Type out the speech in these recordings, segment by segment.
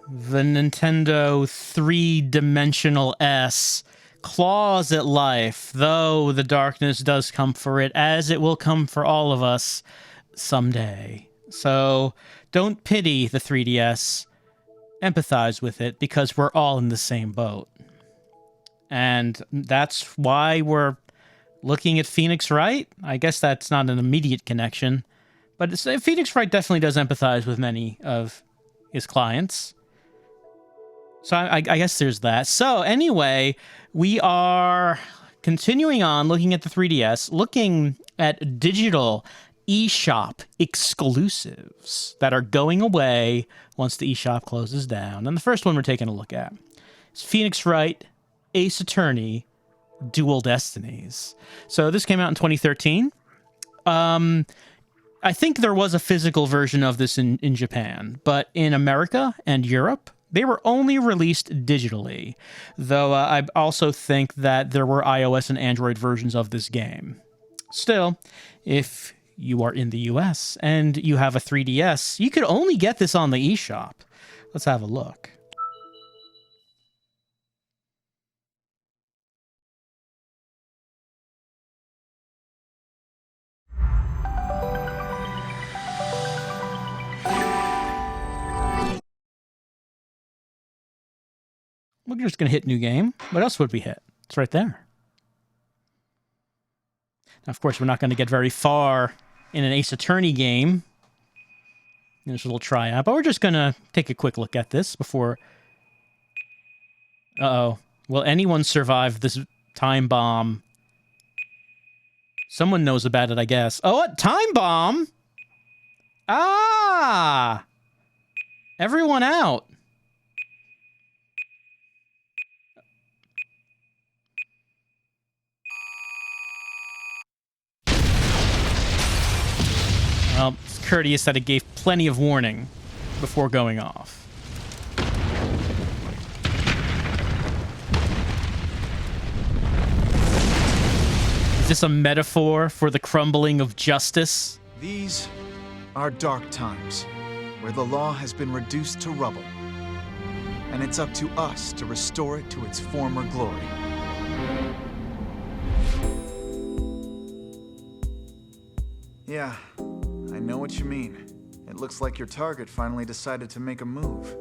The Nintendo three-dimensional S claws at life, though the darkness does come for it, as it will come for all of us someday. So don't pity the 3DS. Empathize with it, because we're all in the same boat. And that's why we're looking at Phoenix Wright. I guess that's not an immediate connection, but Phoenix Wright definitely does empathize with many of his clients. So I guess there's that. So anyway, we are continuing on looking at the 3DS, looking at digital eShop exclusives that are going away once the eShop closes down. And the first one we're taking a look at is Phoenix Wright Ace Attorney Dual Destinies. So this came out in 2013. I think there was a physical version of this in Japan, but in America and Europe, they were only released digitally, though I also think that there were iOS and Android versions of this game. Still, if you are in the US and you have a 3DS, you could only get this on the eShop. Let's have a look. We're just going to hit new game. What else would we hit? It's right there. Now, of course, we're not going to get very far in an Ace Attorney game. There's a little tryout, but we're just going to take a quick look at this before... Uh-oh. Will anyone survive this time bomb? Someone knows about it, I guess. Oh, what? Time bomb? Ah! Everyone out. Well, it's courteous that it gave plenty of warning before going off. Is this a metaphor for the crumbling of justice? These are dark times, where the law has been reduced to rubble, and it's up to us to restore it to its former glory. Yeah, I know what you mean. It looks like your target finally decided to make a move.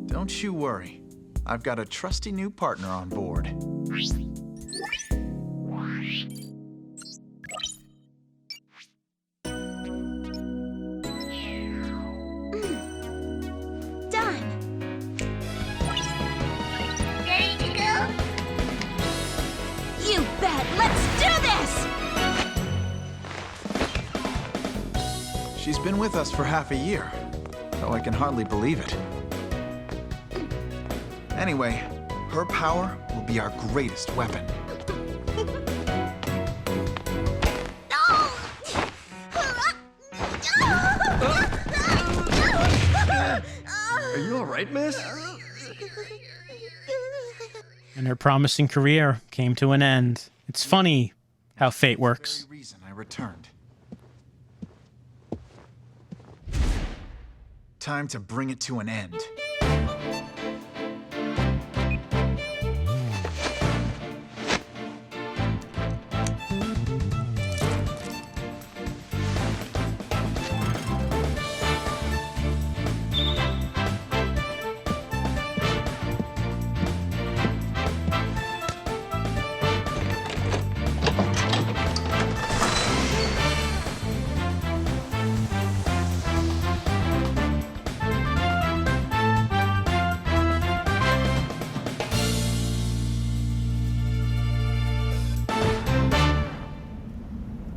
Don't you worry. I've got a trusty new partner on board. She's been with us for half a year, though I can hardly believe it. Anyway, her power will be our greatest weapon. Are you all right, miss? And her promising career came to an end. It's funny how fate works. The very reason I returned. Time to bring it to an end.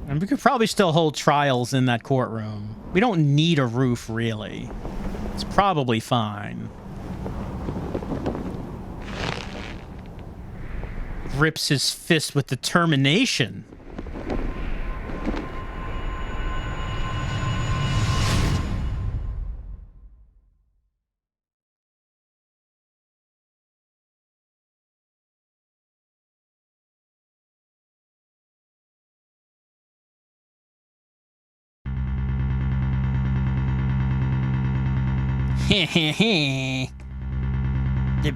And we could probably still hold trials in that courtroom. We don't need a roof, really. It's probably fine. Grips his fist with determination. The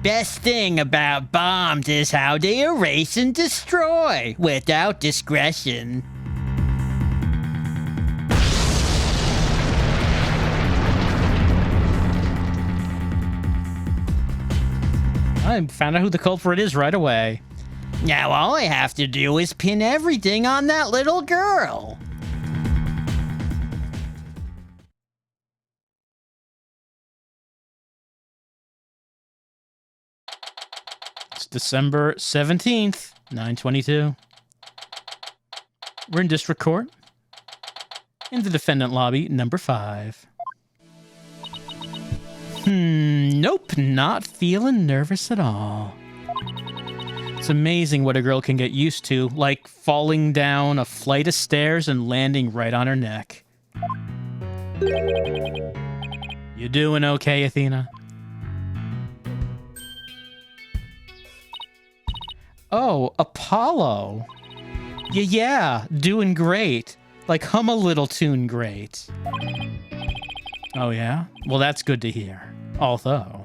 best thing about bombs is how they erase and destroy without discretion. I found out who the culprit is right away. Now all I have to do is pin everything on that little girl. It's December 17th, 9:22. We're in district court. In the defendant lobby, number 5. Nope, not feeling nervous at all. It's amazing what a girl can get used to, like falling down a flight of stairs and landing right on her neck. You doing okay, Athena? Oh, Apollo. Yeah, doing great. Like hum a little tune great. Oh yeah? Well, that's good to hear. Although,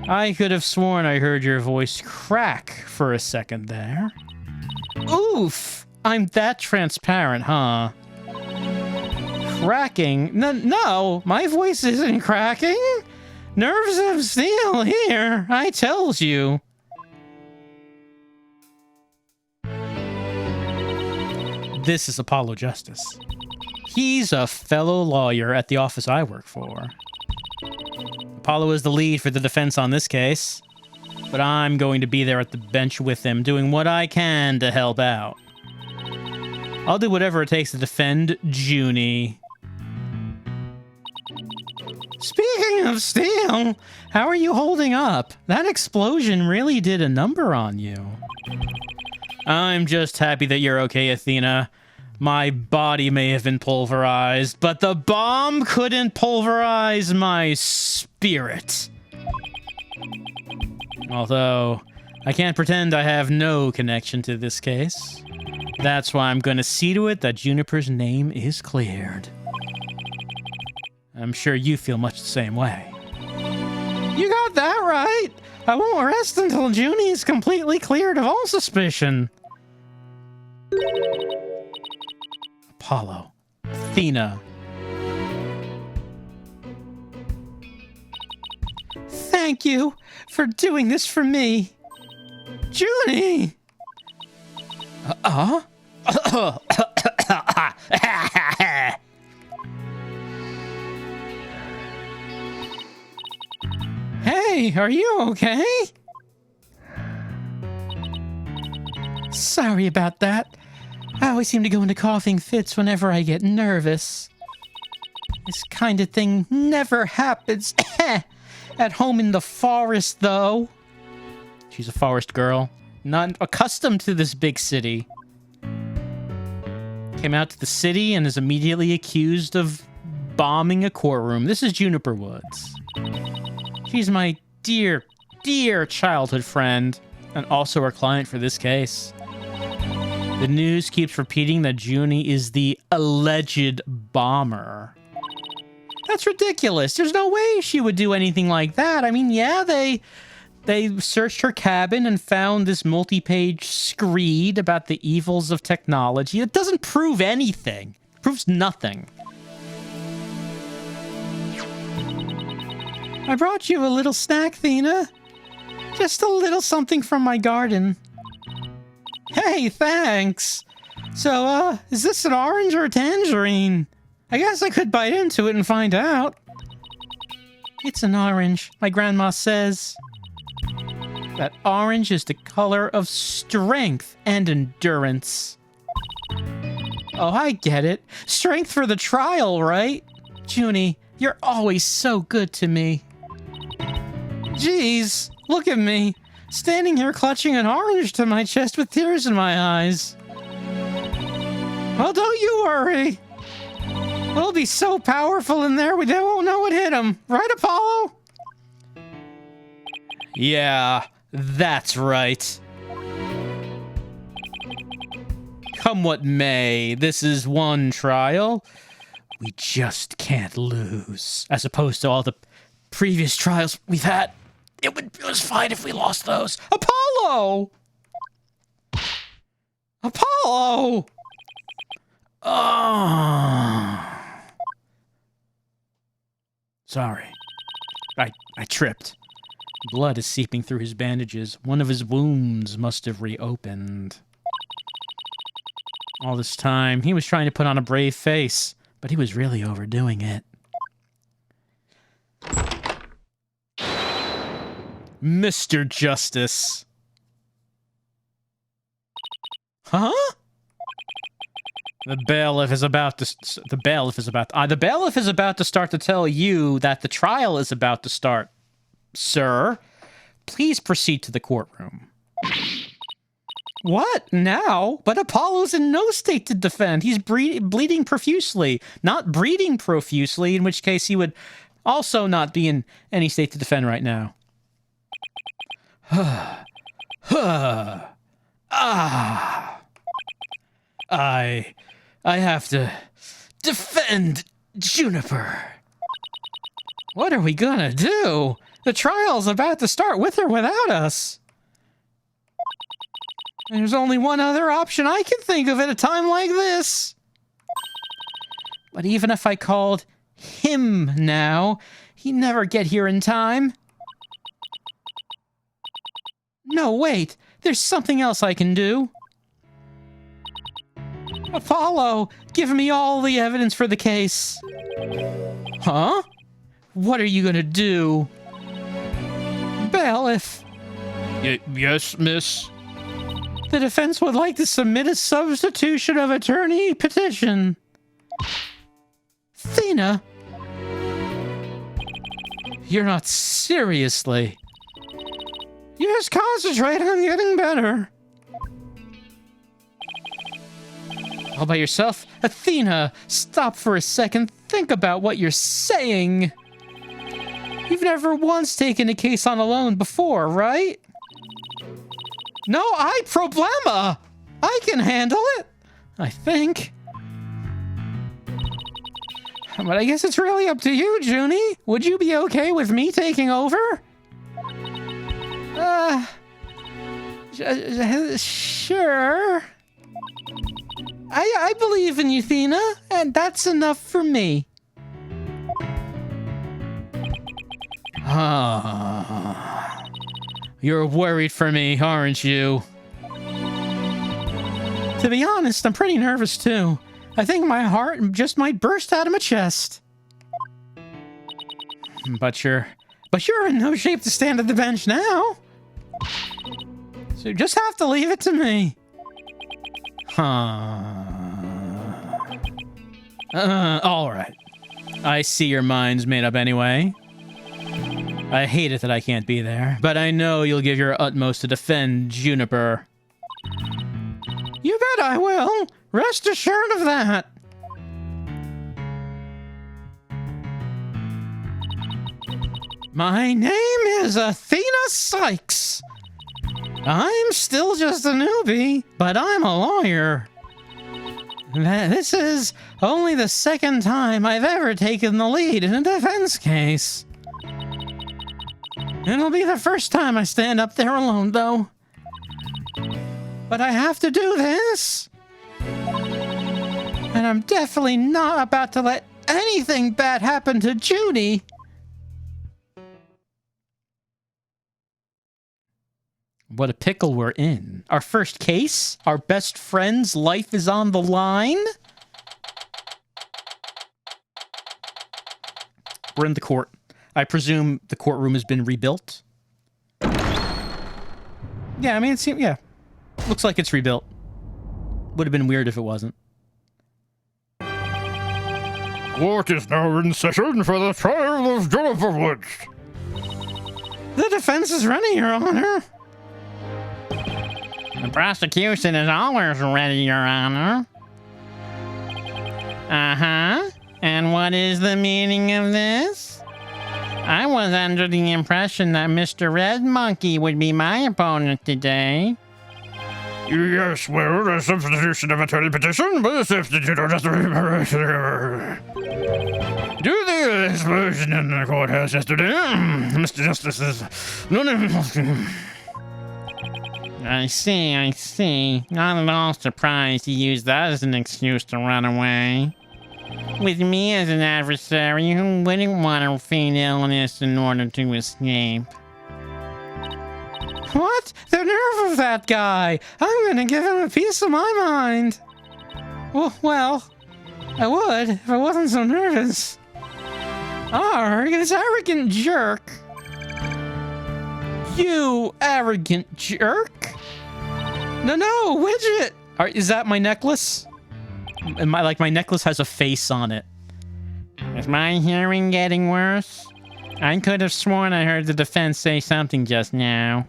I could have sworn I heard your voice crack for a second there. Oof! I'm that transparent, huh? Cracking? No, my voice isn't cracking. Nerves of steel here, I tells you. This is Apollo Justice. He's a fellow lawyer at the office I work for. Apollo is the lead for the defense on this case, but I'm going to be there at the bench with him, doing what I can to help out. I'll do whatever it takes to defend Junie. Speaking of steel, how are you holding up? That explosion really did a number on you. I'm just happy that you're okay, Athena. My body may have been pulverized, but the bomb couldn't pulverize my spirit. Although, I can't pretend I have no connection to this case. That's why I'm gonna see to it that Juniper's name is cleared. I'm sure you feel much the same way. You got that right! I won't rest until Junie is completely cleared of all suspicion. Apollo. Athena. Thank you for doing this for me. Junie! Hey, are you okay? Sorry about that. I always seem to go into coughing fits whenever I get nervous. This kind of thing never happens at home in the forest, though. She's a forest girl, not accustomed to this big city. Came out to the city and is immediately accused of bombing a courtroom. This is Juniper Woods. She's my dear, dear childhood friend, and also our client for this case. The news keeps repeating that Junie is the alleged bomber. That's ridiculous. There's no way she would do anything like that. I mean, yeah, they searched her cabin and found this multi-page screed about the evils of technology. It doesn't prove anything. It proves nothing. I brought you a little snack, Thena. Just a little something from my garden. Hey, thanks. So, is this an orange or a tangerine? I guess I could bite into it and find out. It's an orange, my grandma says. That orange is the color of strength and endurance. Oh, I get it. Strength for the trial, right? Junie, you're always so good to me. Jeez, look at me. Standing here clutching an orange to my chest with tears in my eyes. Well, don't you worry. We'll be so powerful in there we won't know what hit him. Right, Apollo? Yeah, that's right. Come what may, this is one trial we just can't lose. As opposed to all the previous trials we've had, it was fine if we lost those. Apollo! Apollo! Oh. Sorry. I tripped. Blood is seeping through his bandages. One of his wounds must have reopened. All this time, he was trying to put on a brave face, but he was really overdoing it. Mr. Justice. Huh? The bailiff is about to start to tell you that the trial is about to start. Sir, please proceed to the courtroom. What? Now? But Apollo's in no state to defend. He's bleeding profusely. Not breeding profusely, in which case he would also not be in any state to defend right now. I have to defend Juniper. What are we gonna do? The trial's about to start with or without us. There's only one other option I can think of at a time like this. But even if I called him now, he'd never get here in time. No, wait. There's something else I can do. Apollo, give me all the evidence for the case. Huh? What are you gonna do? Bailiff. Yes, miss? The defense would like to submit a substitution of attorney petition. Athena? You're not seriously. You just concentrate on getting better. All by yourself? Athena, stop for a second. Think about what you're saying. You've never once taken a case on alone before, right? No, I problema. I can handle it. I think. But I guess it's really up to you, Junie. Would you be okay with me taking over? Sure. I believe in you, Athena, and that's enough for me. You're worried for me, aren't you? To be honest, I'm pretty nervous too. I think my heart just might burst out of my chest. But you're in no shape to stand at the bench now. So you just have to leave it to me. All right. I see your mind's made up anyway. I hate it that I can't be there, but I know you'll give your utmost to defend Juniper. You bet I will. Rest assured of that. My name is Athena Sykes. I'm still just a newbie, but I'm a lawyer. This is only the second time I've ever taken the lead in a defense case. It'll be the first time I stand up there alone, though. But I have to do this. And I'm definitely not about to let anything bad happen to Junie. What a pickle we're in. Our first case? Our best friend's life is on the line? We're in the court. I presume the courtroom has been rebuilt? Yeah, I mean, it seems, yeah. Looks like it's rebuilt. Would have been weird if it wasn't. Court is now in session for the trial of Juniper Woods. The defense is ready, Your Honor. The prosecution is always ready, Your Honor. Uh-huh. And what is the meaning of this? I was under the impression that Mr. Red Monkey would be my opponent today. Yes, well, the substitution of attorney petition, but the substitute of attorney. Do the explosion in the courthouse yesterday. Mr. Justice is I see. Not at all surprised he used that as an excuse to run away. With me as an adversary, who wouldn't want to feign illness in order to escape? What? The nerve of that guy! I'm gonna give him a piece of my mind! Well, I would if I wasn't so nervous. Arrgh, this arrogant jerk! You arrogant jerk! No, Widget! Is that my necklace? My necklace has a face on it. Is my hearing getting worse? I could have sworn I heard the defense say something just now.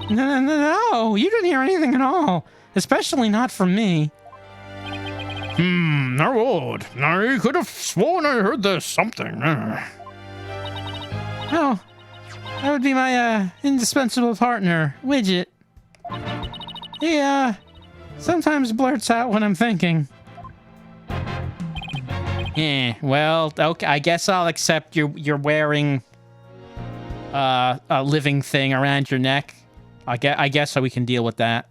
No, you didn't hear anything at all. Especially not from me. my lord. I could have sworn I heard there's something. Oh, that would be my indispensable partner, Widget. He sometimes blurts out what I'm thinking. Well, okay, I guess I'll accept you're wearing a living thing around your neck. I guess so we can deal with that.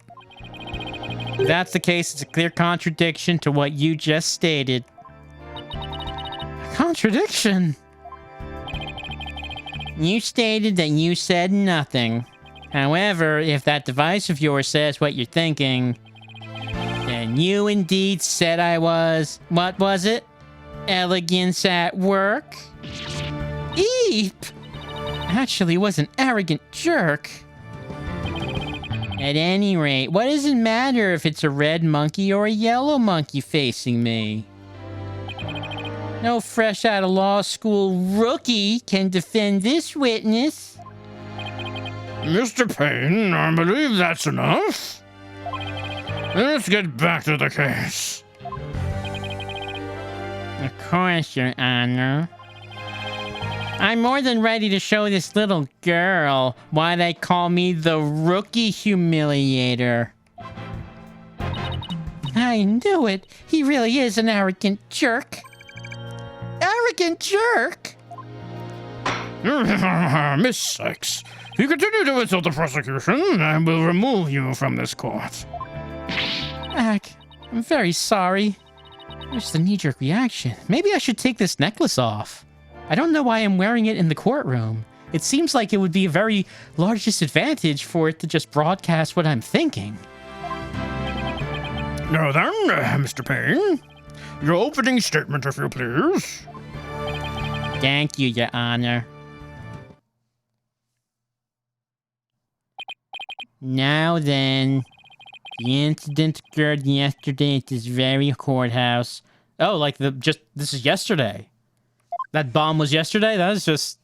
If that's the case, it's a clear contradiction to what you just stated. Contradiction? You stated that you said nothing. However, if that device of yours says what you're thinking, then you indeed said I was, what was it? Elegance at work? Eep! Actually was an arrogant jerk. At any rate, what does it matter if it's a red monkey or a yellow monkey facing me? No fresh out of law school rookie can defend this witness. Mr. Payne, I believe that's enough. Let's get back to the case. Of course, Your Honor. I'm more than ready to show this little girl why they call me the Rookie Humiliator. I knew it. He really is an arrogant jerk. Arrogant jerk? Miss Sykes, if you continue to insult the prosecution, I will remove you from this court. Mac, I'm very sorry. There's the knee-jerk reaction. Maybe I should take this necklace off. I don't know why I'm wearing it in the courtroom. It seems like it would be a very large disadvantage for it to just broadcast what I'm thinking. Now then, Mr. Payne, your opening statement, if you please. Thank you, Your Honor. Now then, the incident occurred yesterday at this very courthouse. Oh, like this is yesterday. That bomb was yesterday? That is just...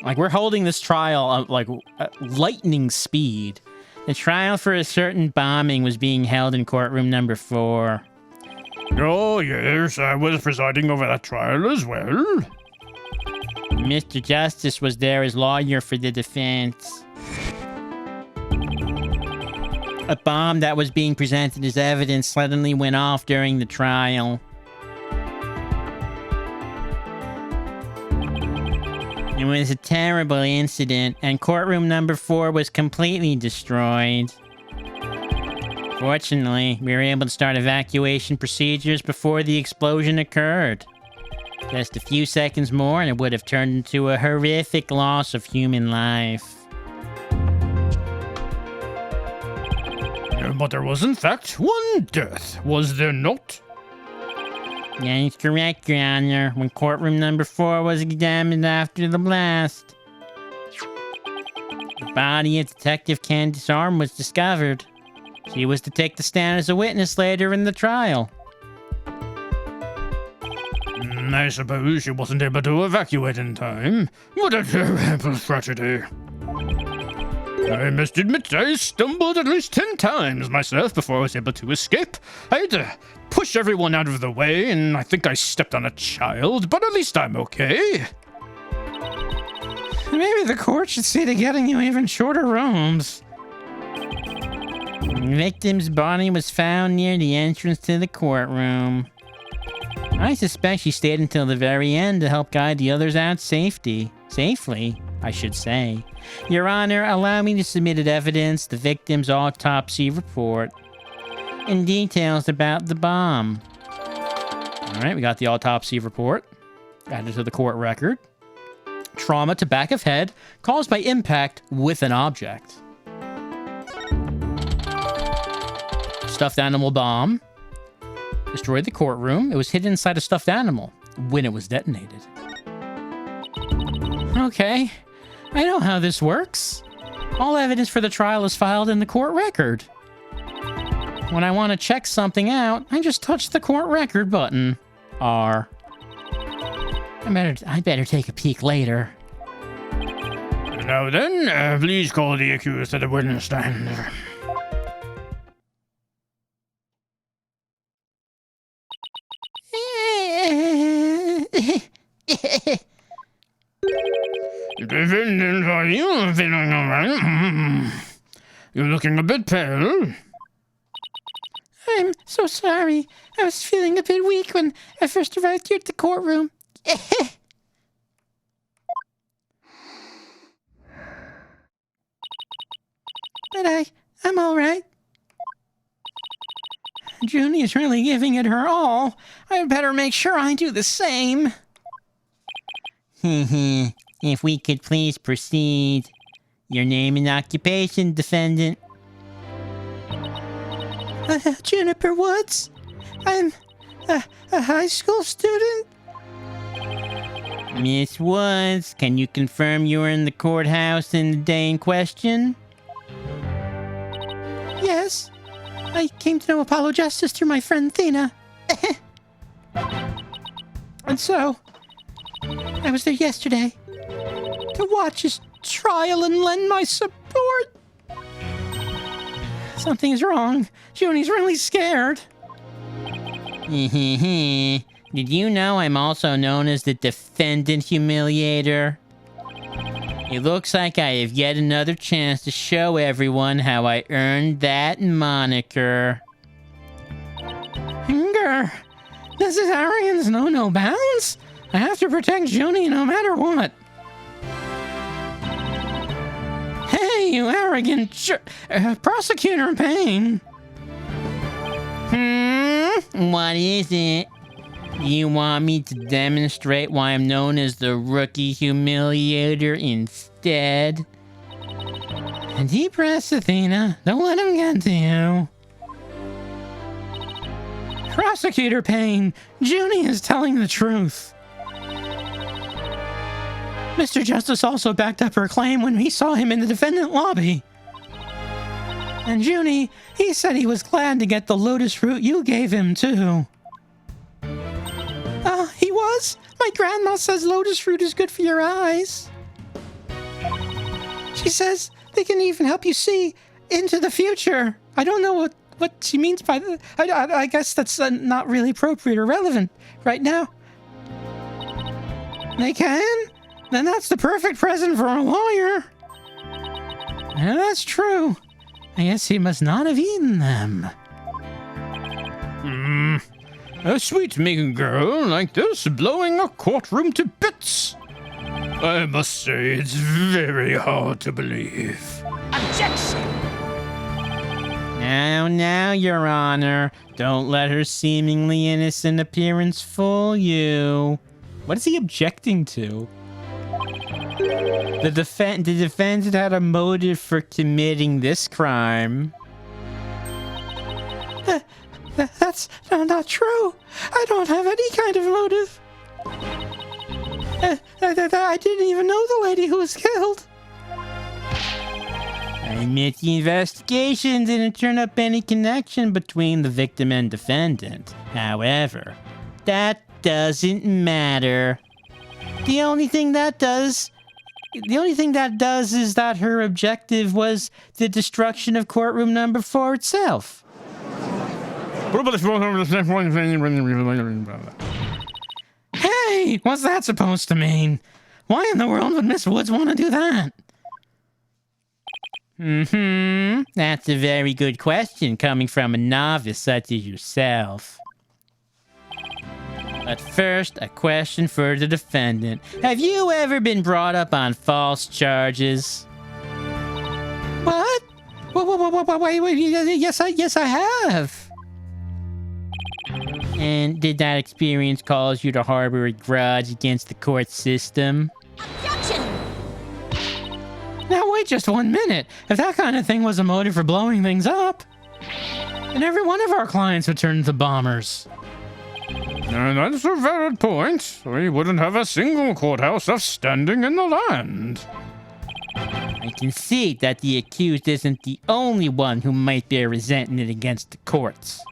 Like, we're holding this trial at lightning speed. The trial for a certain bombing was being held in courtroom number 4. Oh, yes, I was presiding over that trial as well. Mr. Justice was there as lawyer for the defense. A bomb that was being presented as evidence suddenly went off during the trial. It was a terrible incident, and courtroom number 4 was completely destroyed. Fortunately, we were able to start evacuation procedures before the explosion occurred. Just a few seconds more and it would have turned into a horrific loss of human life. But there was in fact one death, was there not? That is correct, Your Honor. When courtroom number 4 was examined after the blast, the body of Detective Candace Arm was discovered. She was to take the stand as a witness later in the trial. I suppose she wasn't able to evacuate in time. What a terrible tragedy. I must admit I stumbled at least 10 times myself before I was able to escape. I had to push everyone out of the way, and I think I stepped on a child, but at least I'm okay. Maybe the court should see to getting you even shorter rooms. The victim's body was found near the entrance to the courtroom. I suspect she stayed until the very end to help guide the others out safely, I should say. Your Honor, allow me to submit evidence, the victim's autopsy report, and details about the bomb. All right, we got the autopsy report. Added to the court record. Trauma to back of head caused by impact with an object. Stuffed animal bomb. Destroyed the courtroom. It was hidden inside a stuffed animal when it was detonated. Okay, I know how this works. All evidence for the trial is filed in the court record. When I want to check something out, I just touch the court record button. R. I better take a peek later. Now then, please call the accused to the witness stand. Defendant, are you feeling alright? You're looking a bit pale. I'm so sorry. I was feeling a bit weak when I first arrived here at the courtroom. But I'm all right. Junie is really giving it her all. I better make sure I do the same. If we could please proceed. Your name and occupation, defendant. Juniper Woods. I'm a high school student. Miss Woods, can you confirm you were in the courthouse in the day in question? Yes. I came to know Apollo Justice through my friend Thena. And so, I was there yesterday to watch his trial and lend my support. Something's wrong. Junie's really scared. Did you know I'm also known as the Defendant Humiliator? It looks like I have yet another chance to show everyone how I earned that moniker. Grr, this is arrogance no bounds. I have to protect Junie no matter what. Hey, you arrogant prosecutor Payne. What is it? You want me to demonstrate why I'm known as the Rookie Humiliator instead? Deep breaths, Athena. Don't let him get to you. Prosecutor Payne, Junie is telling the truth. Mr. Justice also backed up her claim when he saw him in the defendant lobby. And Junie, he said he was glad to get the lotus fruit you gave him, too. He was? My grandma says lotus fruit is good for your eyes. She says they can even help you see into the future. I don't know what she means by that. I guess that's not really appropriate or relevant right now. They can? Then that's the perfect present for a lawyer. Yeah, that's true. I guess he must not have eaten them. A sweet-making girl like this blowing a courtroom to bits. I must say it's very hard to believe. Objection! Now, Your Honor. Don't let her seemingly innocent appearance fool you. What is he objecting to? The defendant had a motive for committing this crime. That's not true. I don't have any kind of motive. I didn't even know the lady who was killed. I admit the investigation didn't turn up any connection between the victim and defendant. However, that doesn't matter. The only thing that does is that her objective was the destruction of courtroom number 4 itself. Hey, what's that supposed to mean? Why in the world would Miss Woods want to do that? That's a very good question coming from a novice such as yourself. But first, a question for the defendant. Have you ever been brought up on false charges? What? Wait, yes, I have. And did that experience cause you to harbor a grudge against the court system? Objection! Now wait just 1 minute. If that kind of thing was a motive for blowing things up, then every one of our clients would turn into bombers. And that's a valid point. We wouldn't have a single courthouse left standing in the land. I concede that the accused isn't the only one who might bear resentment against the courts.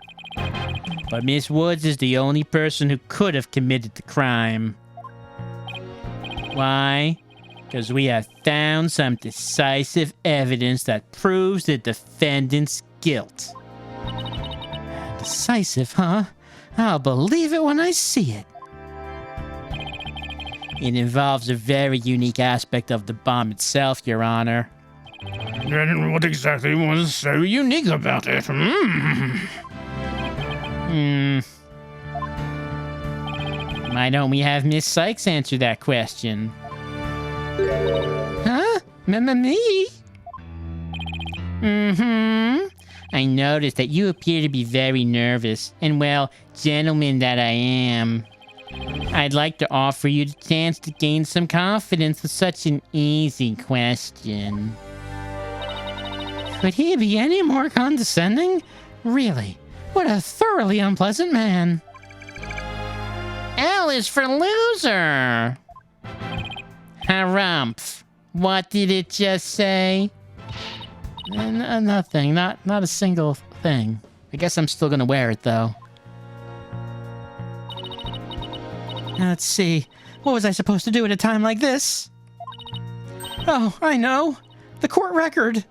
But Miss Woods is the only person who could have committed the crime. Why? Because we have found some decisive evidence that proves the defendant's guilt. Decisive, huh? I'll believe it when I see it. It involves a very unique aspect of the bomb itself, Your Honor. And what exactly was so unique about it? Why don't we have Miss Sykes answer that question? Huh? Me? I noticed that you appear to be very nervous, and well, gentleman that I am, I'd like to offer you the chance to gain some confidence with such an easy question. Could he be any more condescending? Really? What a thoroughly unpleasant man. L is for loser. Harumph. What did it just say? Nothing. Not a single thing. I guess I'm still gonna wear it, though. Let's see. What was I supposed to do at a time like this? Oh, I know. The court record.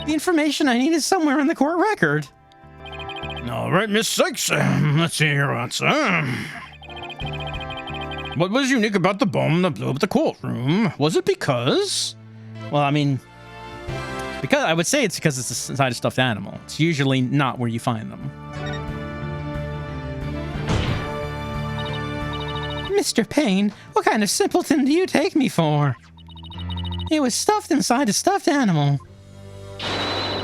The information I need is somewhere in the court record. All right, Miss Sykes, let's hear your answer. What was unique about the bomb that blew up the courtroom? Was it because? Well, I mean, because I would say it's because it's inside a stuffed animal. It's usually not where you find them. Mr. Payne, what kind of simpleton do you take me for? It was stuffed inside a stuffed animal.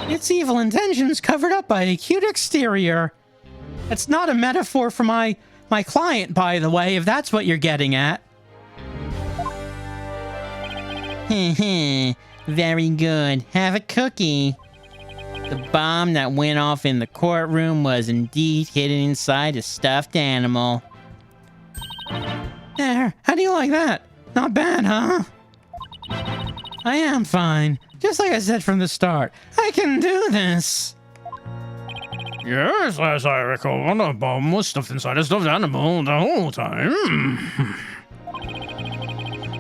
Its evil intentions covered up by a cute exterior. It's not a metaphor for my client, by the way, if that's what you're getting at. Very good. Have a cookie. The bomb that went off in the courtroom was indeed hidden inside a stuffed animal. There, how do you like that? Not bad, huh? I am fine. Just like I said from the start, I can do this. Yes, as I recall, the bomb was stuffed inside a stuffed animal the whole time.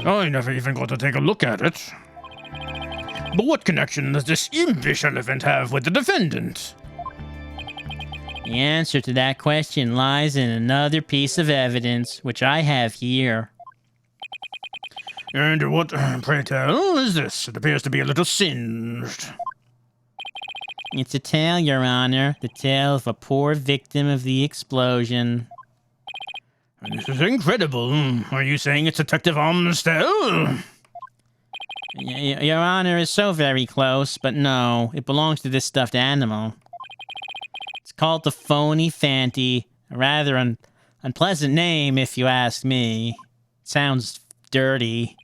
I never even got to take a look at it. But what connection does this impish elephant have with the defendant? The answer to that question lies in another piece of evidence, which I have here. And what, pray tell, is this? It appears to be a little singed. It's a tale, Your Honor. The tale of a poor victim of the explosion. This is incredible. Are you saying it's Detective Amstel? Your Honor is so very close, but no. It belongs to this stuffed animal. It's called the Phony Fanty. A rather unpleasant name, if you ask me. It sounds dirty.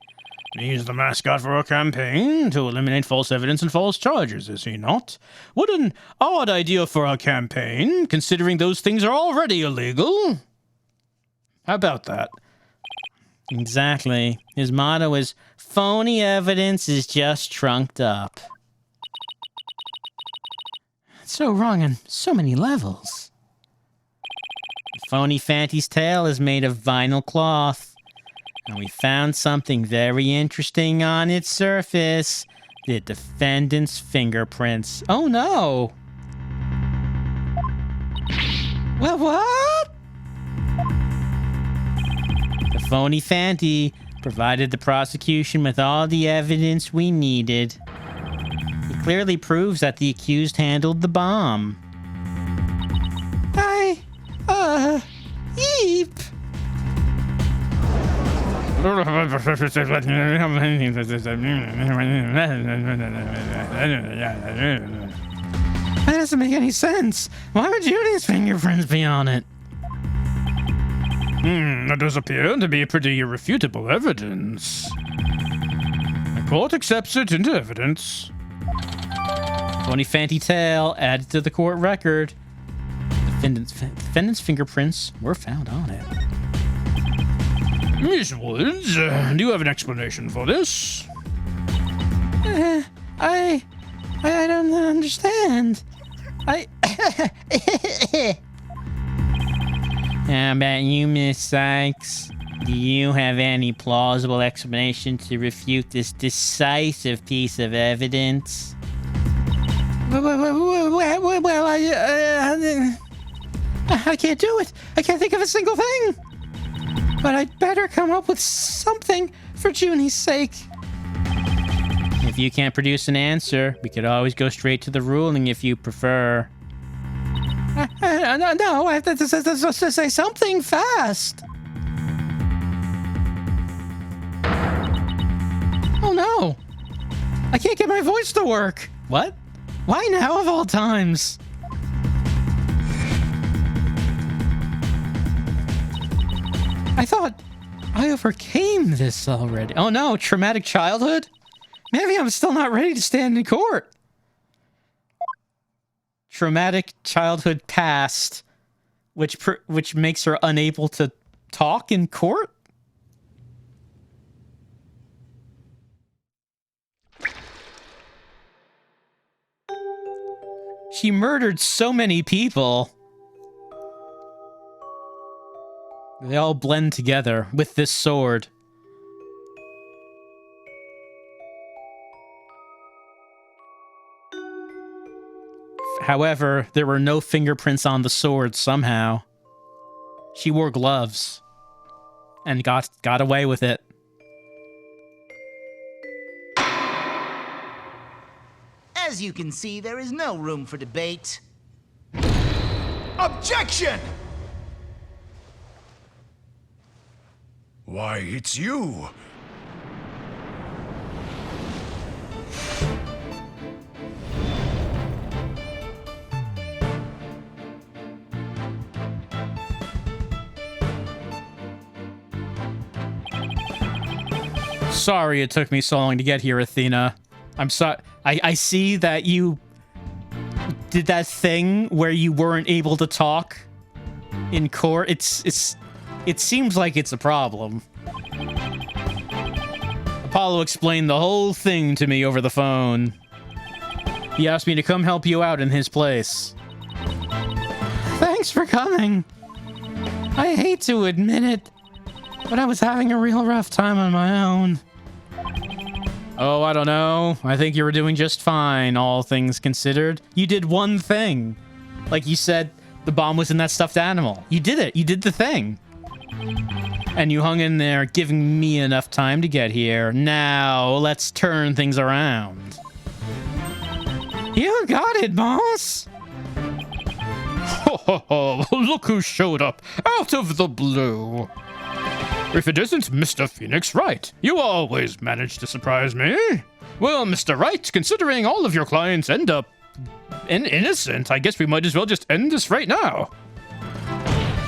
He's the mascot for a campaign to eliminate false evidence and false charges, is he not? What an odd idea for a campaign, considering those things are already illegal. How about that? Exactly. His motto is, phony evidence is just trunked up. It's so wrong on so many levels. Phony Fanty's tail is made of vinyl cloth. And we found something very interesting on its surface. The defendant's fingerprints. Oh no! Well, what? The Phony Fanty provided the prosecution with all the evidence we needed. It clearly proves that the accused handled the bomb. Yeep. That doesn't make any sense. Why would Judy's fingerprints be on it? That does appear to be pretty irrefutable evidence. The court accepts it into evidence. Funny fancy tale added to the court record. Defendant's fingerprints were found on it. Miss Woods, do you have an explanation for this? I don't understand. How about you, Miss Sykes? Do you have any plausible explanation to refute this decisive piece of evidence? Well, I can't do it. I can't think of a single thing. But I'd better come up with something for Junie's sake. If you can't produce an answer, we could always go straight to the ruling if you prefer. No, I have to say something fast. Oh no! I can't get my voice to work. What? Why now of all times? I thought I overcame this already. Oh no, traumatic childhood? Maybe I'm still not ready to stand in court. Traumatic childhood past, which makes her unable to talk in court? She murdered so many people. They all blend together with this sword. However, there were no fingerprints on the sword somehow. She wore gloves and got away with it. As you can see, there is no room for debate. Objection! Why, it's you. Sorry it took me so long to get here, Athena. I'm sorry. I see that you did that thing where you weren't able to talk in court. It seems like it's a problem. Apollo explained the whole thing to me over the phone. He asked me to come help you out in his place. Thanks for coming. I hate to admit it, but I was having a real rough time on my own. Oh, I don't know. I think you were doing just fine, all things considered. You did one thing. Like you said, the bomb was in that stuffed animal. You did it. You did the thing. And you hung in there, giving me enough time to get here. Now, let's turn things around. You got it, boss. Ho ho ho, look who showed up out of the blue. If it isn't Mr. Phoenix Wright, you always manage to surprise me. Well, Mr. Wright, considering all of your clients end up innocent, I guess we might as well just end this right now.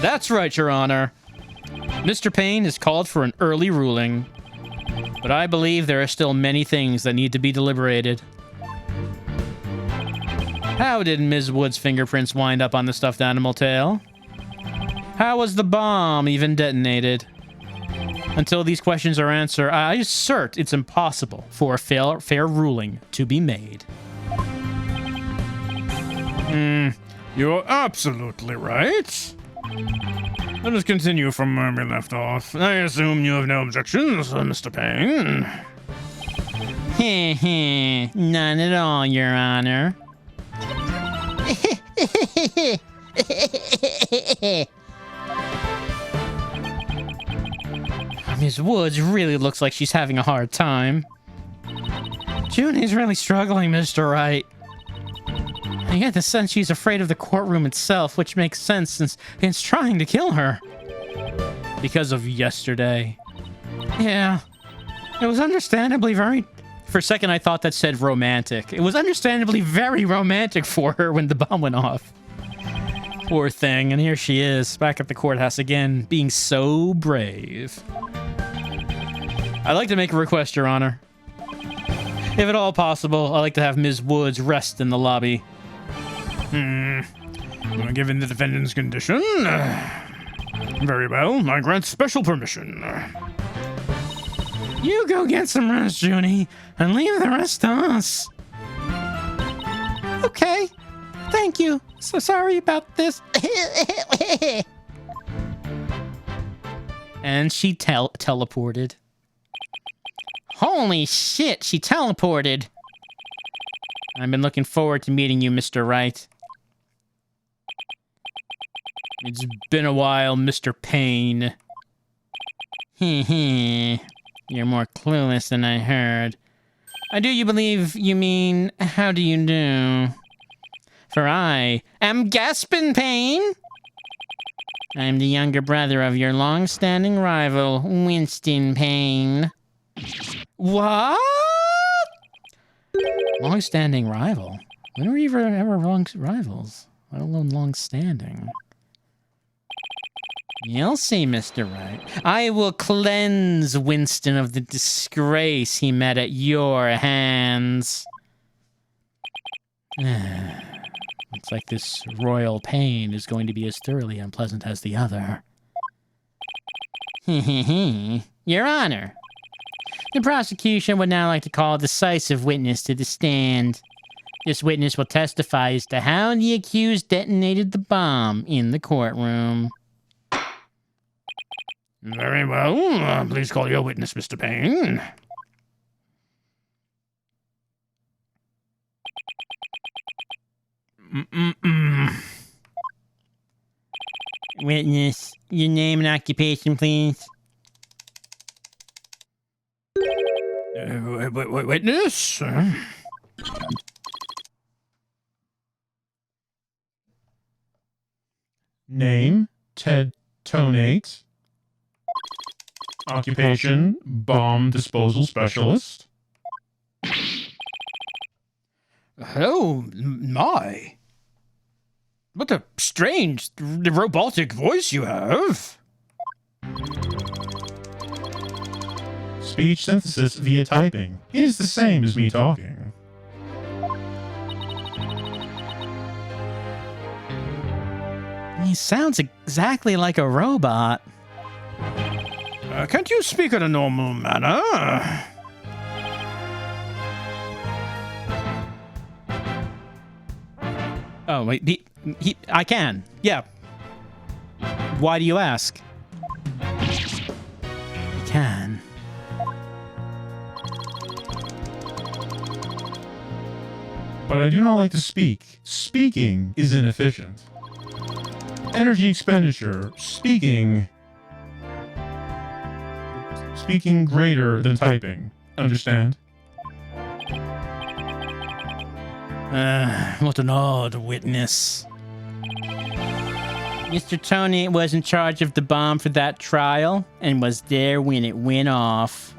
That's right, Your Honor. Mr. Payne has called for an early ruling, but I believe there are still many things that need to be deliberated. How did Ms. Wood's fingerprints wind up on the stuffed animal tail? How was the bomb even detonated? Until these questions are answered, I assert it's impossible for a fair ruling to be made. You're absolutely right. Let us continue from where we left off. I assume you have no objections, Mr. Payne. None at all, Your Honor. Ms. Woods really looks like she's having a hard time. Junie's really struggling, Mr. Wright. I get the sense she's afraid of the courtroom itself, which makes sense since it's trying to kill her. Because of yesterday. Yeah. It was understandably very... For a second, I thought that said romantic. It was understandably very romantic for her when the bomb went off. Poor thing. And here she is, back at the courthouse again, being so brave. I'd like to make a request, Your Honor. If at all possible, I'd like to have Ms. Woods rest in the lobby. Well, given the defendant's condition, very well, I grant special permission. You go get some rest, Junie, and leave the rest to us. Okay. Thank you. So sorry about this. And she teleported. Holy shit, she teleported. I've been looking forward to meeting you, Mr. Wright. It's been a while, Mr. Payne. You're more clueless than I heard. I do you believe you mean, how do you do? For I am Gaspin Payne. I am the younger brother of your long-standing rival, Winston Payne. What? Long-standing rival? When were you ever long rivals? Let alone long-standing. You'll see, Mr. Wright. I will cleanse Winston of the disgrace he met at your hands. Looks like this royal pain is going to be as thoroughly unpleasant as the other. Your Honor, the prosecution would now like to call a decisive witness to the stand. This witness will testify as to how the accused detonated the bomb in the courtroom. Very well. Please call your witness, Mr. Payne. Witness, your name and occupation, please. Witness? Name, Ted Tonate. Occupation, bomb disposal specialist. Oh, my. What a strange, robotic voice you have. Speech synthesis via typing. It is the same as me talking. He sounds exactly like a robot. Can't you speak in a normal manner? Oh, wait, I can. Yeah. Why do you ask? He can. But I do not like to speak. Speaking is inefficient. Energy expenditure. Speaking greater than typing. Understand? What an odd witness. Mr. Tony was in charge of the bomb for that trial and was there when it went off.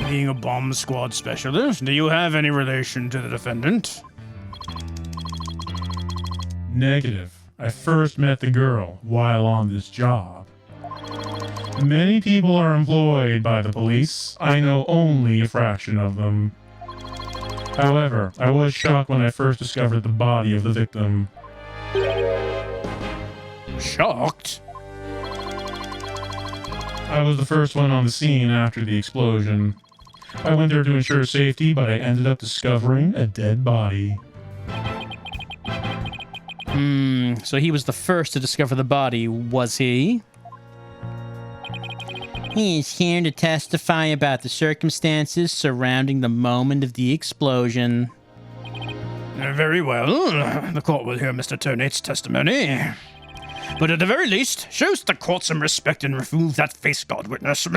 Being a bomb squad specialist, do you have any relation to the defendant? Negative. I first met the girl while on this job. Many people are employed by the police. I know only a fraction of them. However, I was shocked when I first discovered the body of the victim. Shocked? I was the first one on the scene after the explosion. I went there to ensure safety, but I ended up discovering a dead body. So he was the first to discover the body, was he? He is here to testify about the circumstances surrounding the moment of the explosion. Very well. The court will hear Mr. Tonate's testimony. But at the very least, shows the court some respect and remove that face guard witness.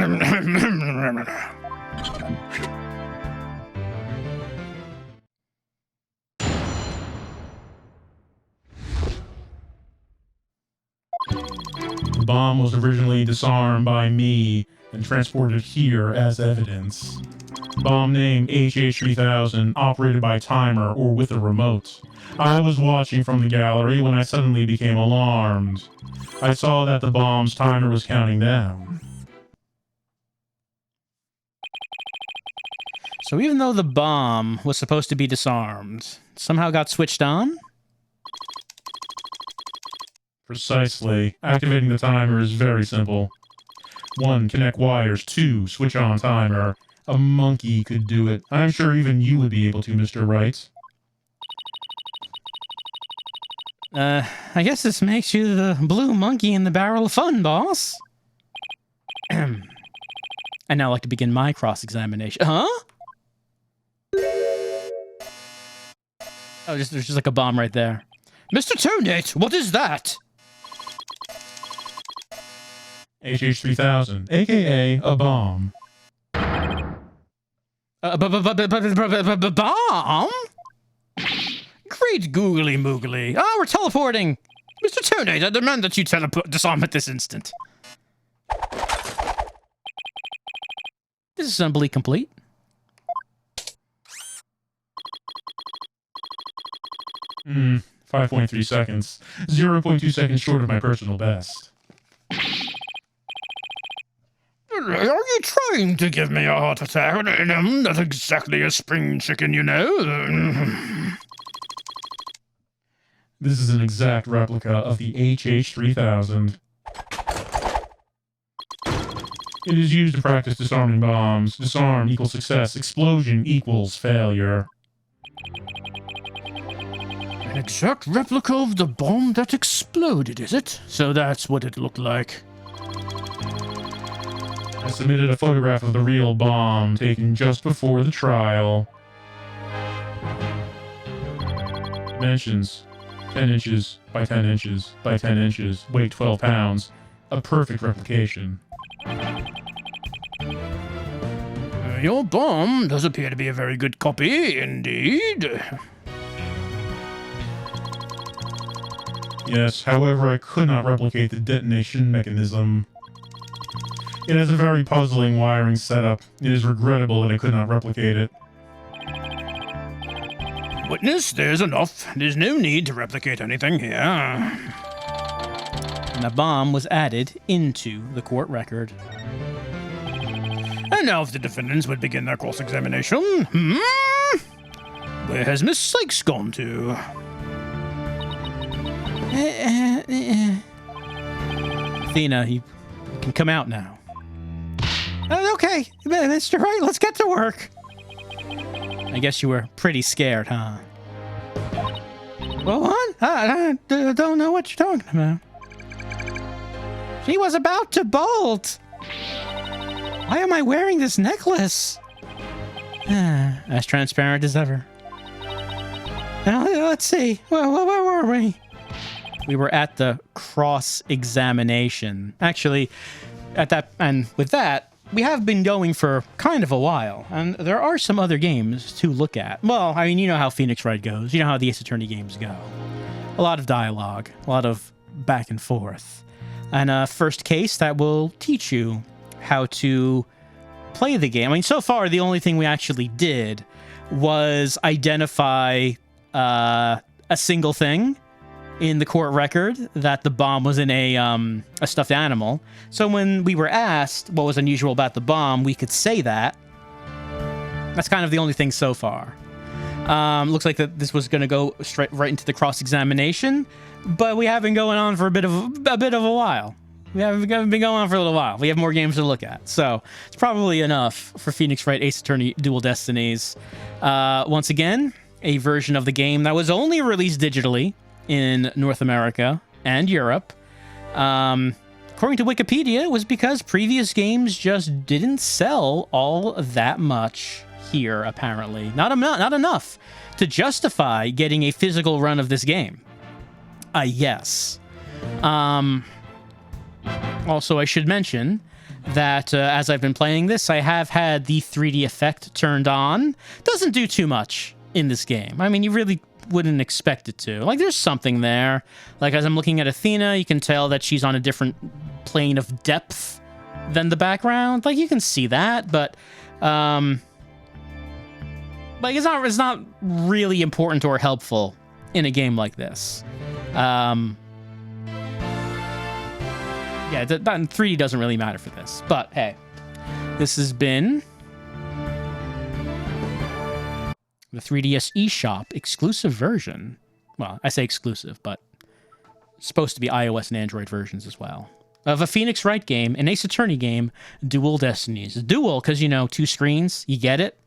bomb was originally disarmed by me and transported here as evidence. Bomb name HH3000, operated by timer or with a remote. I was watching from the gallery when I suddenly became alarmed. I saw that the bomb's timer was counting down. So even though the bomb was supposed to be disarmed, somehow got switched on? Precisely. Activating the timer is very simple. 1. Connect wires. 2. Switch on timer. A monkey could do it. I'm sure even you would be able to, Mr. Wright. I guess this makes you the blue monkey in the barrel of fun, boss. I'd now like to begin my cross-examination. Huh? Oh, there's just like a bomb right there. Mr. Tonate, what is that? HH3000, aka a bomb. Bomb? Great googly moogly. Ah, we're teleporting. Mr. Tonate, I demand that you disarm at this instant. Disassembly complete. Hmm, 5.3 seconds. 0.2 seconds short of my personal best. Are you trying to give me a heart attack? Not exactly a spring chicken, you know. This is an exact replica of the HH3000. It is used to practice disarming bombs. Disarm equals success. Explosion equals failure. An exact replica of the bomb that exploded, is it? So that's what it looked like. I submitted a photograph of the real bomb taken just before the trial. Dimensions: 10 inches by 10 inches by 10 inches, weight 12 pounds. A perfect replication. Your bomb does appear to be a very good copy, indeed. Yes, however, I could not replicate the detonation mechanism. It has a very puzzling wiring setup. It is regrettable that I could not replicate it. Witness, there's enough. There's no need to replicate anything here. And a bomb was added into the court record. And now if the defendants would begin their cross-examination. Where has Miss Sykes gone to? Athena, you can come out now. Okay, Mr. Wright, let's get to work. I guess you were pretty scared, huh? Well, what? I don't know what you're talking about. She was about to bolt. Why am I wearing this necklace? As transparent as ever. Now, let's see. Where were we? We were at the cross-examination. Actually, with that, we have been going for kind of a while, and there are some other games to look at. Well, I mean, you know how Phoenix Wright goes. You know how the Ace Attorney games go. A lot of dialogue, a lot of back and forth. And first case that will teach you how to play the game. I mean, so far, the only thing we actually did was identify a single thing in the court record, that the bomb was in a stuffed animal. So when we were asked what was unusual about the bomb, we could say that. That's kind of the only thing so far. Looks like that this was going to go right into the cross-examination, but we have been going on for a bit of a while. We haven't been going on for a little while. We have more games to look at, so it's probably enough for Phoenix Wright Ace Attorney Dual Destinies. Once again, a version of the game that was only released digitally in North America and Europe. According to Wikipedia, it was because previous games just didn't sell all that much here, apparently. Not enough to justify getting a physical run of this game. Yes. Also, I should mention that as I've been playing this, I have had the 3D effect turned on. Doesn't do too much in this game. I mean, you really wouldn't expect it to. Like, there's something there. Like, as I'm looking at Athena, you can tell that she's on a different plane of depth than the background. Like, you can see that, but like, it's not really important or helpful in a game like this. Yeah, that 3D doesn't really matter for this. But hey, this has been the 3DS eShop exclusive version. Well, I say exclusive, but it's supposed to be iOS and Android versions as well. Of a Phoenix Wright game, an Ace Attorney game, Dual Destinies. Dual, because, you know, 2 screens. You get it?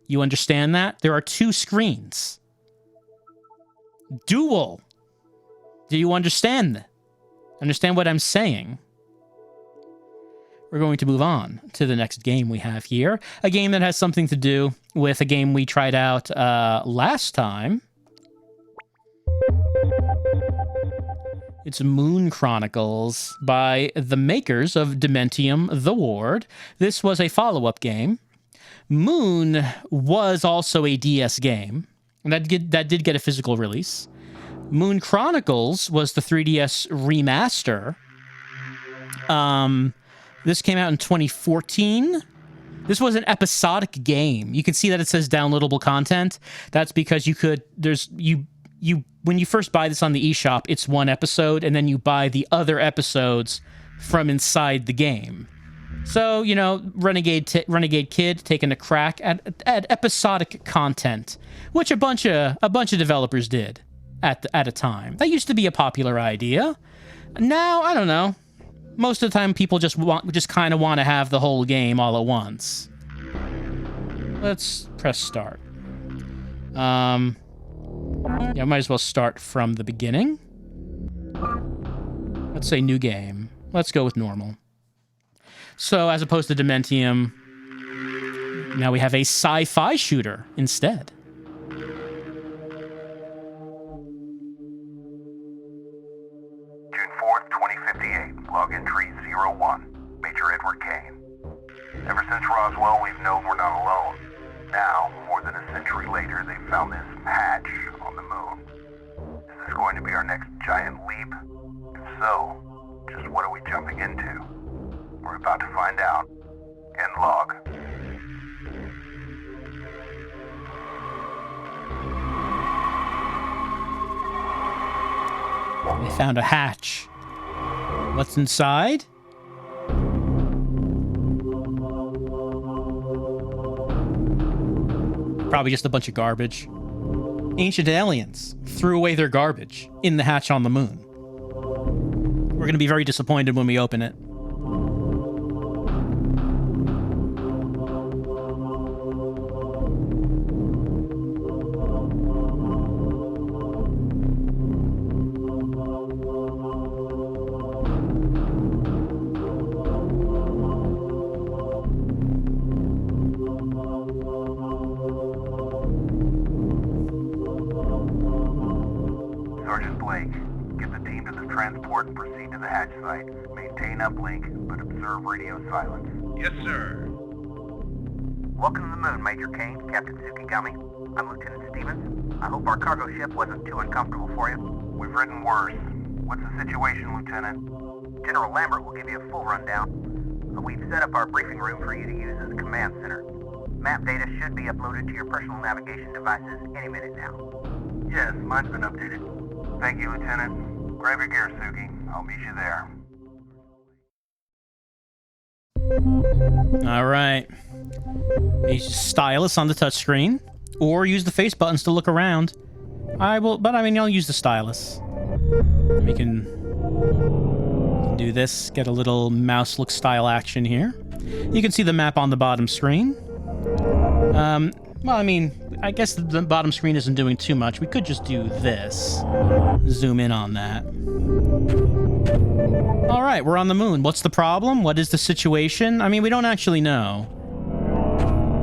You understand that? There are 2 screens. Dual. Do you understand? Understand what I'm saying? We're going to move on to the next game we have here. A game that has something to do with a game we tried out last time. It's Moon Chronicles by the makers of Dementium The Ward. This was a follow-up game. Moon was also a DS game, and that did get a physical release. Moon Chronicles was the 3DS remaster. This came out in 2014. This was an episodic game. You can see that it says downloadable content. That's because when you first buy this on the eShop, it's 1 episode, and then you buy the other episodes from inside the game. So, you know, Renegade Kid taking a crack at episodic content, which a bunch of developers did at a time. That used to be a popular idea. Now, I don't know. Most of the time, people just kind of want to have the whole game all at once. Let's press start. Yeah, might as well start from the beginning. Let's say new game. Let's go with normal. So, as opposed to Dementium, now we have a sci-fi shooter instead. June 4th, 2058. Log entry 01. Major Edward Kane. Ever since Roswell, we've known we're not alone. Now, more than a century later, they found this hatch on the moon. Is this going to be our next giant leap? If so, just what are we jumping into? We're about to find out. End log. They found a hatch. What's inside? Probably just a bunch of garbage. Ancient aliens threw away their garbage in the hatch on the moon. We're going to be very disappointed when we open it. Sergeant Blake, get the team to the transport and proceed to the hatch site. Maintain uplink, but observe radio silence. Yes, sir. Welcome to the moon, Major Kane, Captain Tsukigami. I'm Lieutenant Stevens. I hope our cargo ship wasn't too uncomfortable for you. We've ridden worse. What's the situation, Lieutenant? General Lambert will give you a full rundown. We've set up our briefing room for you to use as a command center. Map data should be uploaded to your personal navigation devices any minute now. Yes, mine's been updated. Thank you, Lieutenant. Grab your gear, Suki. I'll meet you there. All right. Use the stylus on the touchscreen, or use the face buttons to look around. I'll use the stylus. We can do this. Get a little mouse look style action here. You can see the map on the bottom screen. I guess the bottom screen isn't doing too much. We could just do this. Zoom in on that. All right, we're on the moon. What's the problem? What is the situation? I mean, we don't actually know.